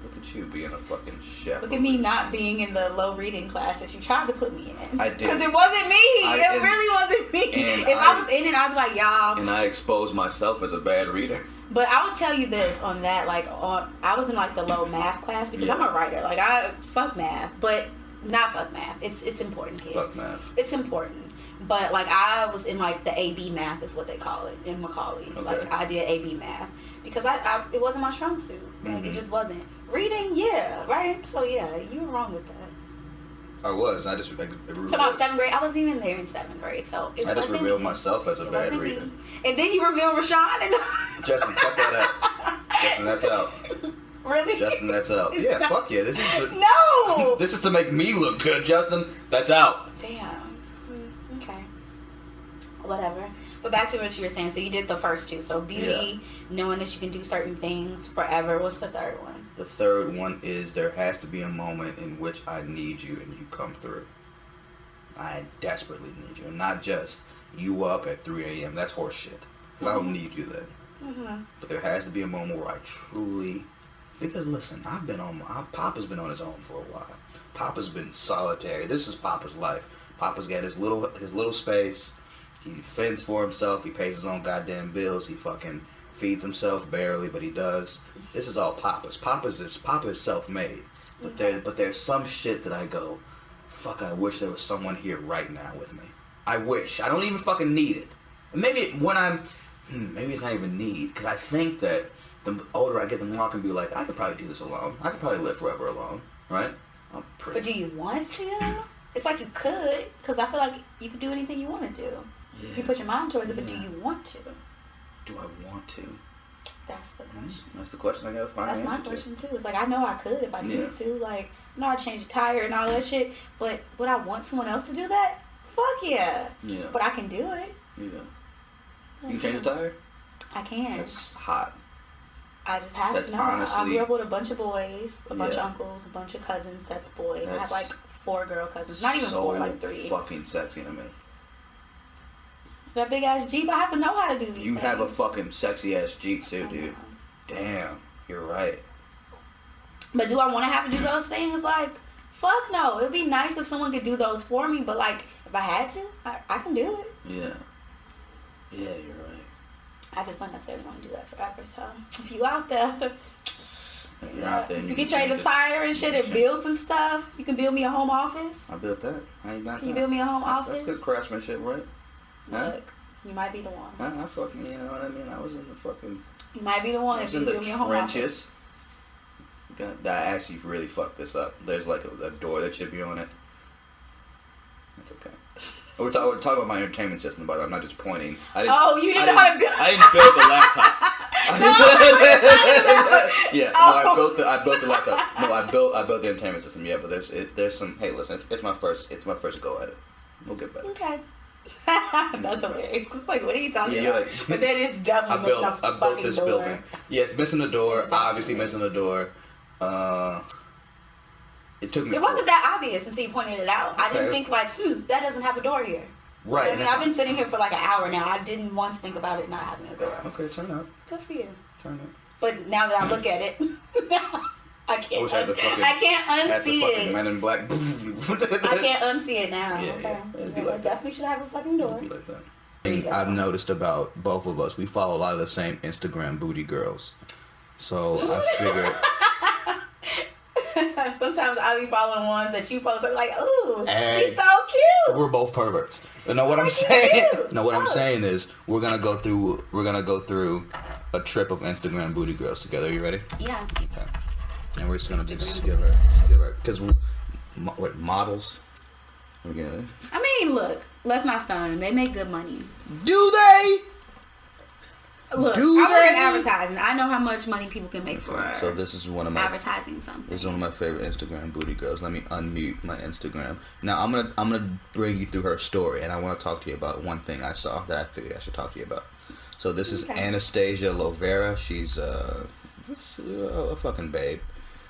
Look at you being a fucking chef. Look at me not being in the low reading class that you tried to put me in. I did. Because it wasn't me. It really wasn't me. If I was in it, I'd be like, y'all. And I exposed myself as a bad reader. But I would tell you this on that, like, I was in like the low math class because I'm a writer. Like, fuck math, but not fuck math. It's important, kids. Fuck math. It's important. But, like, I was in, like, the AB math is what they call it in Macaulay. Okay. Like, I did AB math. Because it wasn't my strong suit. Like, it just wasn't. Reading, yeah, right? So, yeah, you were wrong with that. I was. I just... So, about 7th grade, I wasn't even there in 7th grade, so I just revealed myself as a bad reader. Me. And then you revealed Rashawn and... Justin, cut that out. Justin, that's out. Really? Justin, that's out. Yeah, no. Fuck yeah. This is No! This is to make me look good, Justin. That's out. Damn. Okay. Whatever. But back to what you were saying. So you did the first two. So beauty, knowing that you can do certain things forever. What's the third one? The third one is there has to be a moment in which I need you and you come through. I desperately need you. And not just you up at 3 a.m. That's horse shit. Because I don't need you then. But there has to be a moment where I truly... Because listen, Papa's been on his own for a while. Papa's been solitary. This is Papa's life. Papa's got his little space. He fends for himself. He pays his own goddamn bills. He fucking feeds himself barely, but he does. This is all Papa's. Papa is self-made. But there's some shit that I go, fuck, I wish there was someone here right now with me. I wish. I don't even fucking need it. And maybe when maybe it's not even need, because I think that the older I get, the more I can be like, I could probably do this alone. I could probably live forever alone, right? But do you want to? It's like you could, because I feel like you could do anything you want to do. Yeah. You put your mind towards it, but do you want to? Do I want to? That's the question. That's the question I gotta find. That's my question too. It's like, I know I could if I needed to. Like, I know I changed a tire and all that shit, but would I want someone else to do that? Fuck yeah. Yeah. But I can do it. Yeah. You can change a tire? I can. That's hot. I just have to know. Honestly, I grew up with a bunch of boys, a bunch of uncles, a bunch of cousins. That's boys. I have like 4 girl cousins. Not even 4, like 3. Fucking sexy to me. That big ass Jeep, I have to know how to do these things. Have a fucking sexy ass Jeep too, dude. Damn, you're right. But do I want to have to do those things? Like, fuck no. It would be nice if someone could do those for me, but like, if I had to, I can do it. Yeah. Yeah, you're right. I just don't necessarily want to do that forever. So if you out there, if you're out there, you can trade a tire and shit and build some stuff. You can build me a home office. I built that. How you got that? You build me a home office. That's good craftsmanship, right? Look, you might be the one. I fucking, you know what I mean? I was in the fucking... You might be the one if you build me a home office. that I actually really fucked this up. There's like a door that should be on it. That's okay. We're talking about my entertainment system, but I'm not just pointing. You didn't know how to build. I didn't build the laptop. Yeah, no, I built the laptop. No, I built the entertainment system. Yeah, but there's some. Hey, listen, it's my first go at it. We'll get better. Okay. That's hilarious. It's like, what are you talking about? Like, but then it's definitely missing a fucking this door. building. Yeah, it's missing a door. Obviously missing a door. It took me. It wasn't that obvious until you pointed it out. I didn't think like, that doesn't have a door here. Right. I mean, I've been sitting here for like an hour now. I didn't once think about it not having a door. Okay, turn out. Good for you. Turn out. But now that I look at it, I can't. I can't unsee it. Men in Black. I can't unsee it now. Yeah, okay. It'd be like definitely should have a fucking door. It'd be like that. I've noticed about both of us, we follow a lot of the same Instagram booty girls. So I figured. Sometimes I'll be following ones that you post. I'm like, ooh, and she's so cute. We're both perverts. You know what I'm saying? No, what I'm saying is we're gonna go through a trip of Instagram booty girls together. You ready? Yeah. Okay. And we're just gonna just give her because models. We're gonna. I mean, look, let's not stun them. They make good money. Do they? Look, I work in advertising. I know how much money people can make for So this is one of my advertising something. This is one of my favorite Instagram booty girls. Let me unmute my Instagram. Now I'm gonna bring you through her story, and I want to talk to you about one thing I saw that I figured I should talk to you about. So this is Anastasia Lovera. She's a fucking babe.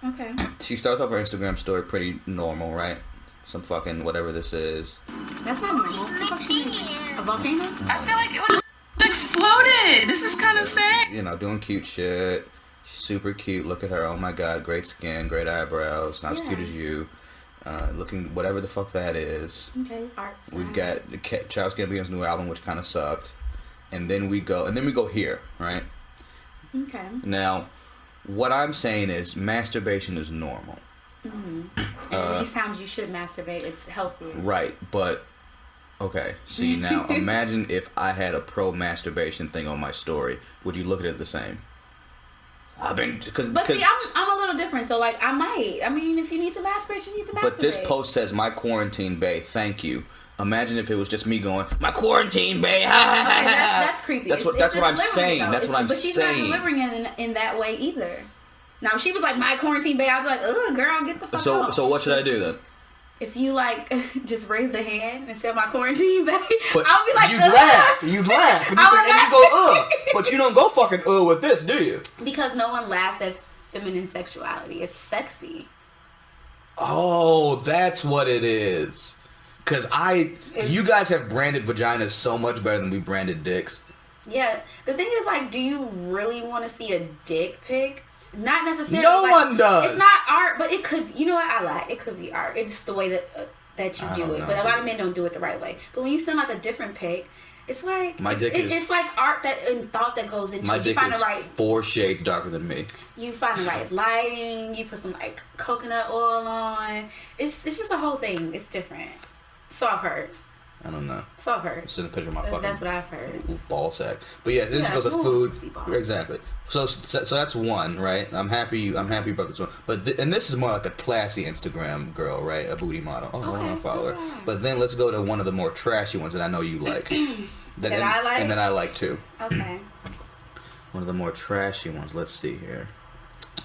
Okay. She starts off her Instagram story pretty normal, right? Some fucking whatever this is. That's not normal. What the fuck she doing? A volcano? I feel like it would exploded. This is kind of sad. You know, doing cute shit. She's super cute. Look at her. Oh my god, great skin, great eyebrows. Not as cute as you. Looking whatever the fuck that is. Okay. Art. We've got Childish Gambino's new album, which kind of sucked, and then we go here, right? Okay. Now, what I'm saying is masturbation is normal. Mm-hmm. And these times you should masturbate. It's healthy. Right, but okay. See now, imagine if I had a pro masturbation thing on my story. Would you look at it the same? But see, I'm a little different. So like, I might. I mean, if you need to masturbate, you need to masturbate. But this post says my quarantine bae. Thank you. Imagine if it was just me going, my quarantine bae. That's creepy. That's what I'm saying. That's what I'm saying. But she's not delivering it in that way either. Now, if she was like, my quarantine bae, I'd be like, oh, girl, get the fuck off. So what should I do then? If you like, just raise the hand and say my quarantine bae, I'll be like, you laugh, and you go, but you don't go fucking with this, do you? Because no one laughs at feminine sexuality. It's sexy. Oh, that's what it is. Cause you guys have branded vaginas so much better than we branded dicks. Yeah, the thing is, like, do you really want to see a dick pic? Not necessarily. No one does. It's not art, but it could. You know what? I like. It could be art. It's the way that you do it. But a lot of men don't do it the right way. But when you send like a different pic, it's like it's like art and thought that goes into it. My dick is 4 shades darker than me. You find the right lighting. You put some like coconut oil on. It's just a whole thing. It's different. So I've heard. I don't know. So I've heard. Send a picture of my fucking. That's what I've heard. Ball sack. But yeah, then she goes to food. Exactly. So that's one, right? I'm happy about this one. But and this is more like a classy Instagram girl, right? A booty model. Oh, I want to follow her. But then let's go to one of the more trashy ones that I know you like. that I like. And that I like too. Okay. One of the more trashy ones. Let's see here.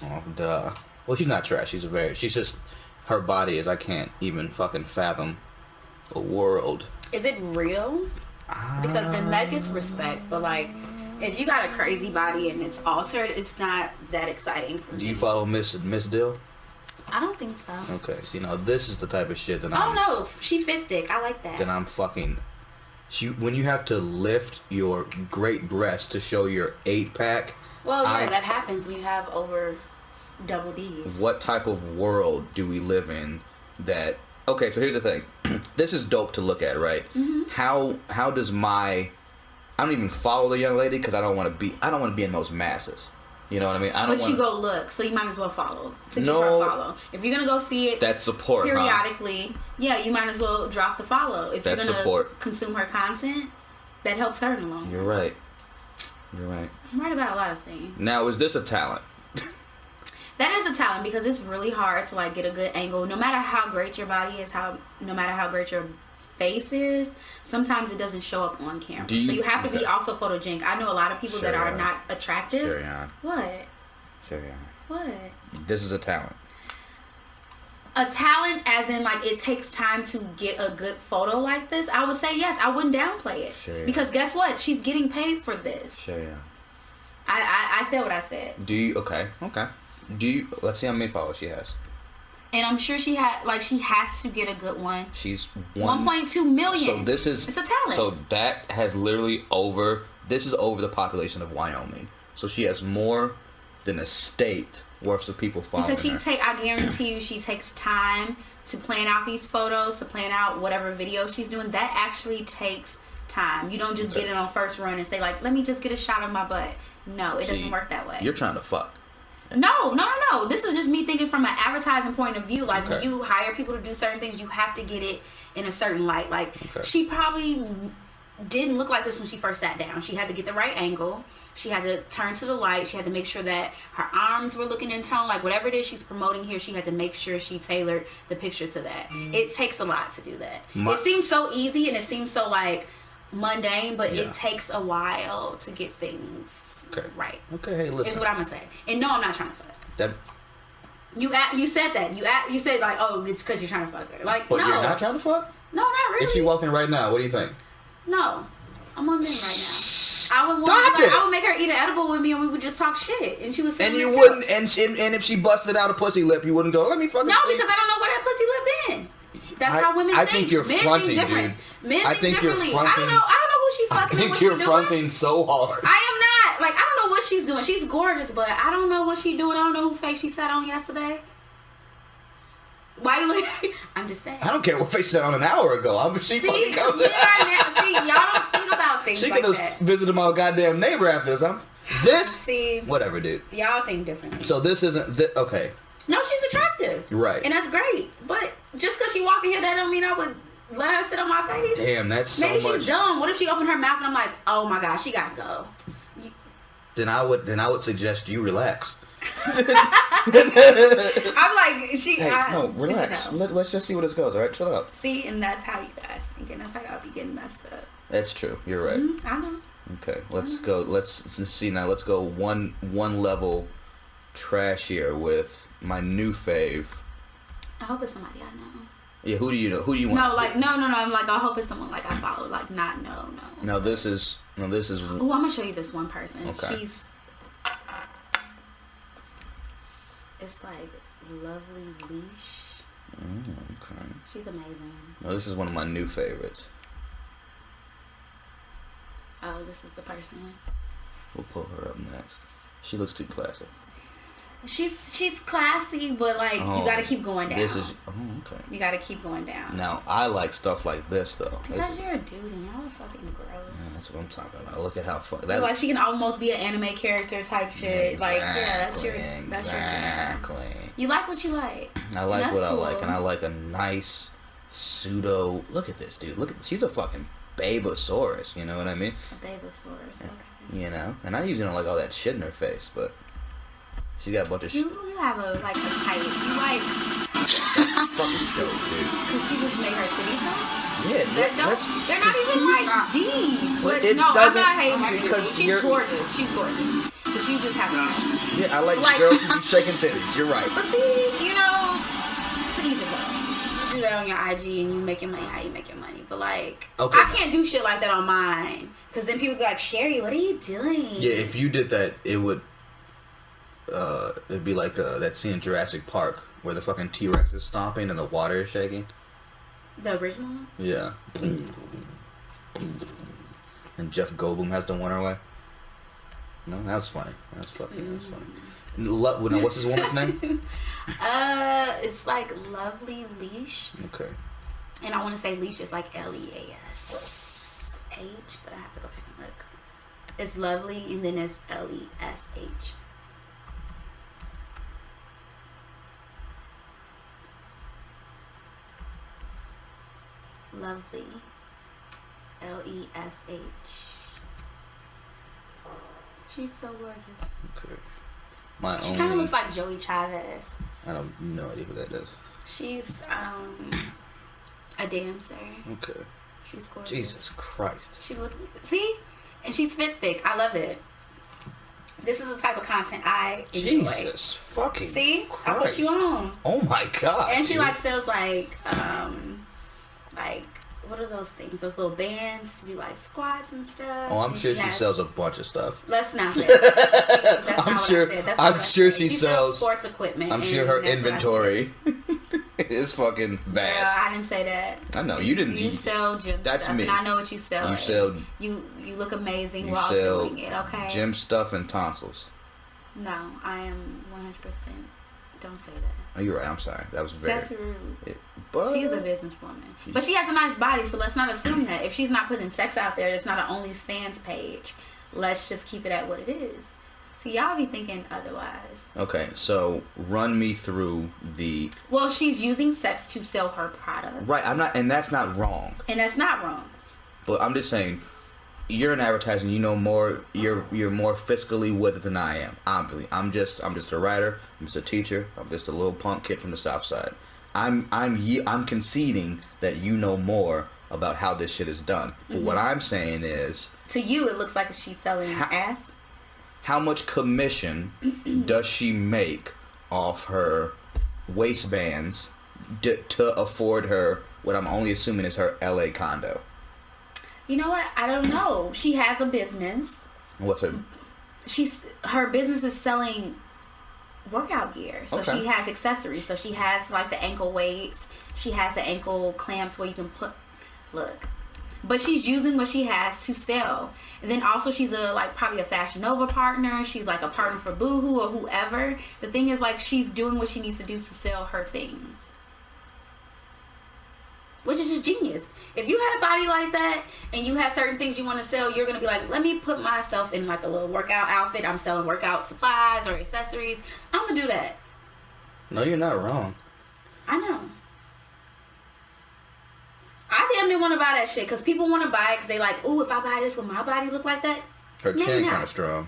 Oh, duh. Well, she's not trash. She's just her body is. I can't even fucking fathom a world. Is it real? Because then that gets respect. But like, if you got a crazy body and it's altered, it's not that exciting for me. Do you follow Miss Dill? I don't think so. Okay, so this is the type of shit that Oh no, she fit thick. I like that. Then I'm fucking. When you have to lift your great breast to show your 8-pack. Well, yeah, that happens when you have over double D's. What type of world do we live in that? Okay, so here's the thing. This is dope to look at, right? Mm-hmm. How does I don't even follow the young lady because I don't want to be in those masses. You know what I mean? But you go look, so you might as well follow to give her a follow. If you're gonna go see it, that's support periodically. Huh? Yeah, you might as well drop the follow. If that's you're gonna support. Consume her content, that helps her in the long run. You're right. I'm right about a lot of things. Now, is this a talent? That is a talent because it's really hard to like get a good angle. No matter how great your body is, no matter how great your face is, sometimes it doesn't show up on camera. So you have to be also photogenic. I know a lot of people that are not attractive. Sherrian. What? Sherrian. What? This is a talent. A talent as in like it takes time to get a good photo like this. I would say yes. I wouldn't downplay it. Sherrian. Because guess what? She's getting paid for this. Sherrian. I said what I said. Do you okay? Do you? Let's see how many followers she has. And I'm sure she has to get a good one. She's 1.2 million. So this is it's a talent. So that has literally this is over the population of Wyoming. So she has more than a state worth of people following because her. I guarantee you, she takes time to plan out these photos, to plan out whatever video she's doing. That actually takes time. You don't just get it on first run and say like, let me just get a shot of my butt. No, it doesn't work that way. You're trying to fuck. No. This is just me thinking from an advertising point of view. Like when you hire people to do certain things, you have to get it in a certain light. Like she probably didn't look like this when she first sat down. She had to get the right angle. She had to turn to the light. She had to make sure that her arms were looking in tone. Like whatever it is she's promoting here, she had to make sure she tailored the pictures to that. It takes a lot to do that. It seems so easy and it seems so like mundane, but it takes a while to get things right. Okay, hey, listen. Is what I'm gonna say. And no, I'm not trying to fuck. That you said that. You said like, oh, it's because you're trying to fuck her. Like, but no. you're not trying to fuck? No, not really. If she walking right now, what do you think? No, I'm on men right now. I would make her eat an edible with me and we would just talk shit. And she would say, and you wouldn't, and if she busted out a pussy lip, you wouldn't go, let me fucking No, because I don't know where that pussy lip been. That's how women think. I think you're fronting, dude. Men I think think you're differently. fronting. I don't know who she fucking I and what think you're she fronting doing. so hard. I am not. Like, I don't know what she's doing. She's gorgeous, but I don't know what she's doing. I don't know who face she sat on yesterday. Why you look? I'm just saying. I don't care what face she sat on an hour ago. See, y'all don't think about things she like could that. have visited my goddamn neighbor after this. Whatever, dude. Y'all think differently. So this isn't okay. No, she's attractive. Right. And that's great. But just because she walked in here, that don't mean I would let her sit on my face. Damn, that's so much. Maybe she's dumb. What if she opened her mouth and I'm like, oh my gosh, she gotta go. Then I would suggest you relax. I'm like, no, relax. Let's just see where this goes. All right, chill out. See, and that's how you guys think, and that's how y'all be getting messed up. That's true. You're right. I know. Okay, let's go. Let's see now. Let's go one level trashier with my new fave. I hope it's somebody I know. Yeah, who do you know? Who do you want? No, like no. I'm like, I hope it's someone like I follow. Like not no. No, this is. Oh, I'm gonna show you this one person. Okay. It's like Lovely Leash. Okay. She's amazing. No, this is one of my new favorites. Oh, this is the person. We'll pull her up next. She looks too classic. She's classy, but like you gotta keep going down. Okay. You gotta keep going down. Now I like stuff like this though. Because you're a dude and y'all are fucking gross. Yeah, that's what I'm talking about. Look at how fun. Like she can almost be an anime character type shit. Exactly, like that's your jam. You like what you like. I like what I like, and I like a nice pseudo. Look at this dude. She's a fucking babosaurus. You know what I mean? A babosaurus. Okay. You know, and I usually don't like all that shit in her face, but she's got a bunch of shit. You have a type. You like fucking dope, dude. Cause she just made her titties up. Yeah, they're not even like deep. But it no, I'm doesn't, not hating because she's gorgeous. She's gorgeous. But you just have to. Yeah, I like girls who be shaking titties. You're right. But see, you know, to each his own. You do that on your IG and you make your money how you make your money. But like, I can't do shit like that on mine. Cause then people be like, Sherry, what are you doing? Yeah, if you did that, it would. It'd be like that scene in Jurassic Park where the fucking T-Rex is stomping and the water is shaking. The original one? Yeah. And Jeff Goldblum has to win her way. No, that was funny. That was funny. What's his woman's name? It's like Lovely Leash. Okay. And I want to say Leash is like Leash, but I have to go back and look. It's Lovely, and then it's Lesh. Lovely. Lesh. She's so gorgeous. Okay. She kind of looks like Joey Chavez. I don't no idea who that is. She's a dancer. Okay. She's gorgeous. Jesus Christ. She see, and she's fit thick. I love it. This is the type of content I enjoy. Jesus fucking See, Christ. I put you on. Oh my God. And she like sells like what are those things? Those little bands to do like squats and stuff. Oh, I'm and sure she sells a bunch of stuff. Let's not say that. That's I'm not sure. what I said. That's I'm not what sure I said. she sells sports equipment. I'm sure her that's what I inventory is fucking said. vast. Girl, I didn't say that. I know you didn't. You sell gym That's stuff, me. and I know what you sell. You sell. You look amazing You while sell doing it. Okay. gym stuff and tonsils. No, I am 100%. Don't say that. Oh, you're right. I'm sorry. That was very. That's rude. But She's a businesswoman. But she has a nice body, so let's not assume that. If she's not putting sex out there, it's not an OnlyFans page. Let's just keep it at what it is. See, y'all be thinking otherwise. Okay, so run me through the... Well, she's using sex to sell her product. Right, I'm not... And that's not wrong. And that's not wrong. But I'm just saying... You're in advertising. You know more. You're more fiscally with it than I am. Obviously, I'm just a writer. I'm just a teacher. I'm just a little punk kid from the South Side. I'm conceding that you know more about how this shit is done. But what I'm saying is, to you, it looks like she's selling ass. How much commission does she make off her waistbands to afford her what I'm only assuming is her LA condo? You know what? I don't know. She has a business. What's her? Her business is selling workout gear. So Okay. she has accessories. So she has like the ankle weights. She has the ankle clamps where you can look. But she's using what she has to sell. And then also she's probably a Fashion Nova partner. She's like a partner for Boohoo or whoever. The thing is like she's doing what she needs to do to sell her things. Which is just genius. If you had a body like that and you had certain things you want to sell, you're going to be like, let me put myself in like a little workout outfit. I'm selling workout supplies or accessories. I'm going to do that. No, you're not wrong. I know. I damn near want to buy that shit because people want to buy it because they like, ooh, if I buy this, will my body look like that? Her Maybe chin not. kind of strong.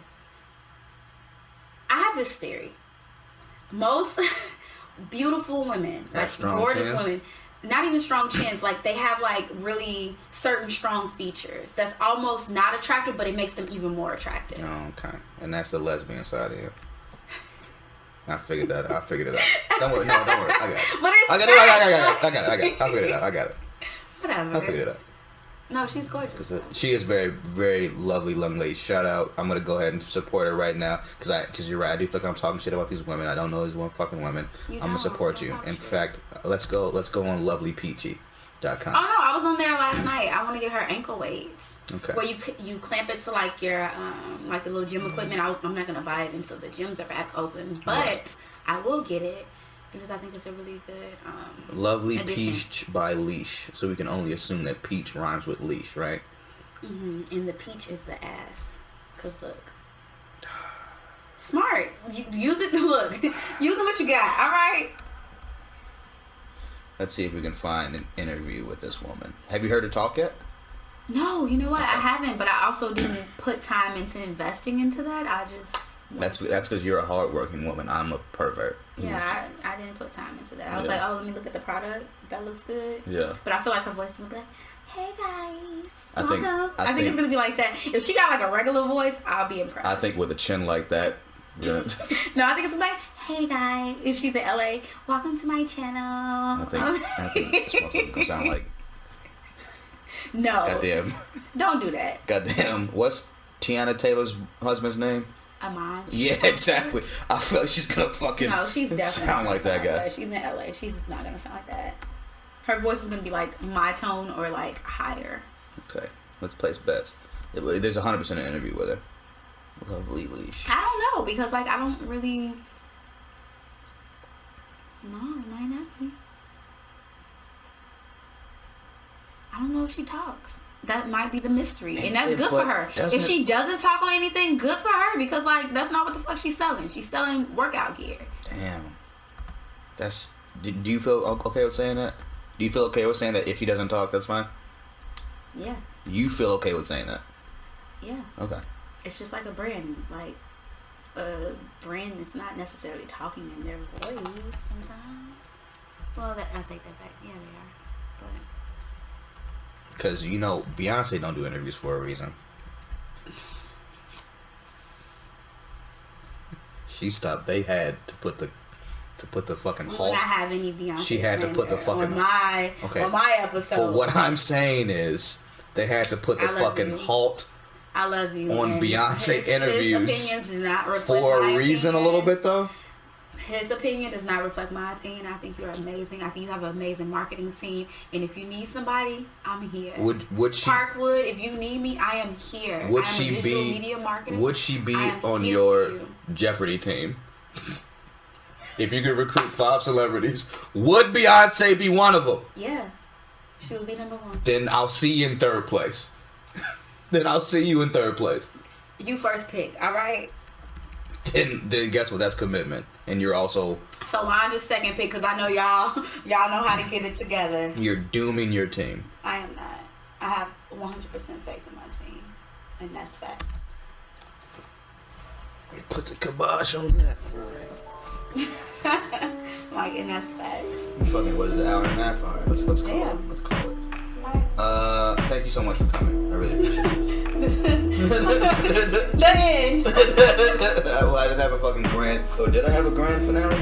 I have this theory. Most beautiful women, Have like strong gorgeous chins? women, not even strong chins, like they have like really certain strong features that's almost not attractive, but it makes them even more attractive. Oh, okay. And that's the lesbian side of you. I figured that out. I figured it out. Don't worry. No, don't worry. I got it. But it's I got it. I figured it out. I got it. Whatever. I figured it out. No, she's gorgeous. She is very, very lovely young lady. Shout out. I'm gonna go ahead and support her right now because you're right. I do feel like I'm talking shit about these women. I don't know these one fucking women. I'm gonna support you. In fact, let's go on lovelypeachy.com. Oh no, I was on there last night. I want to get her ankle weights. Okay. Where you clamp it to like your like the little gym equipment. I'm not gonna buy it until the gyms are back open, but I will get it because I think it's a really good Lovely addition. Peach by Leash. So we can only assume that peach rhymes with leash, right? And the peach is the ass. Cause look, smart. Use it. Look, use it what you got. All right. Let's see if we can find an interview with this woman. Have you heard her talk yet? No, you know what? I haven't, but I also didn't put time into investing into that. I just That's because you're a hardworking woman. I'm a pervert. yeah, I didn't put time into that. I was like, oh, let me look at the product. That looks good. Yeah. But I feel like her voice is gonna be like, hey guys, I think- welcome. I I think think- it's gonna be like that. If she got like a regular voice, I'll be impressed. I think with a chin like that, yeah, No, I think it's gonna be like, hey guys. If she's in LA, welcome to my channel. I think this motherfucker gonna sound like No, goddamn, don't do that. goddamn. What's Tiana Taylor's husband's name? Amon. Yeah, exactly. I feel like she's gonna fucking No, she's definitely sound like that guy. She's in LA. She's not gonna sound like that. Her voice is gonna be like my tone or like higher. Okay, let's place bets. There's 100% an interview with her. Lovely Leash. I don't know because like I don't really. No, it might not be. I don't know if she talks. That might be the mystery, and that's good for But her. doesn't If she doesn't talk on anything, good for her because like that's not what the fuck she's selling. She's selling workout gear. Damn. That's. Do you feel okay with saying that? Do you feel okay with saying that if he doesn't talk, that's fine? Yeah, You feel okay with saying that? yeah. Okay. It's just like a brand. Like a brand is not necessarily talking in their voice sometimes. Well, I'll take that back. Yeah, they are. But because you know Beyonce don't do interviews for a reason. She stopped. They had to put the fucking we halt. will not have any Beyonce. She had to put the fucking on my episode. But what I'm saying is they had to put the fucking halt. I love you. On Beyonce interviews. His opinions do not reflect for my a reason, opinions. a little bit though. His opinion does not reflect my opinion. I think you're amazing. I think you have an amazing marketing team. And if you need somebody, I'm here. Would she? Parkwood, if you need me, I am here. Would I am she a digital be? Media marketer. Would she be on here your for you. Jeopardy team? If you could recruit 5 celebrities, would Beyonce be one of them? Yeah, she would be number 1. Then I'll see you in 3rd place. Then I'll see you in 3rd place. You first pick, all right? Then guess what? That's commitment, and you're also. So mine is second pick because I know y'all know how to get it together. You're dooming your team. I am not. I have 100% faith in my team, and that's facts. Put the kibosh on that. Like, and that's facts. Fucking what is it? Hour and a half? All right, let's call Yeah. it. Let's call it. Right. Thank you so much for coming. I really appreciate it. The end. Well, I didn't have a fucking grand. Oh, did I have a grand finale?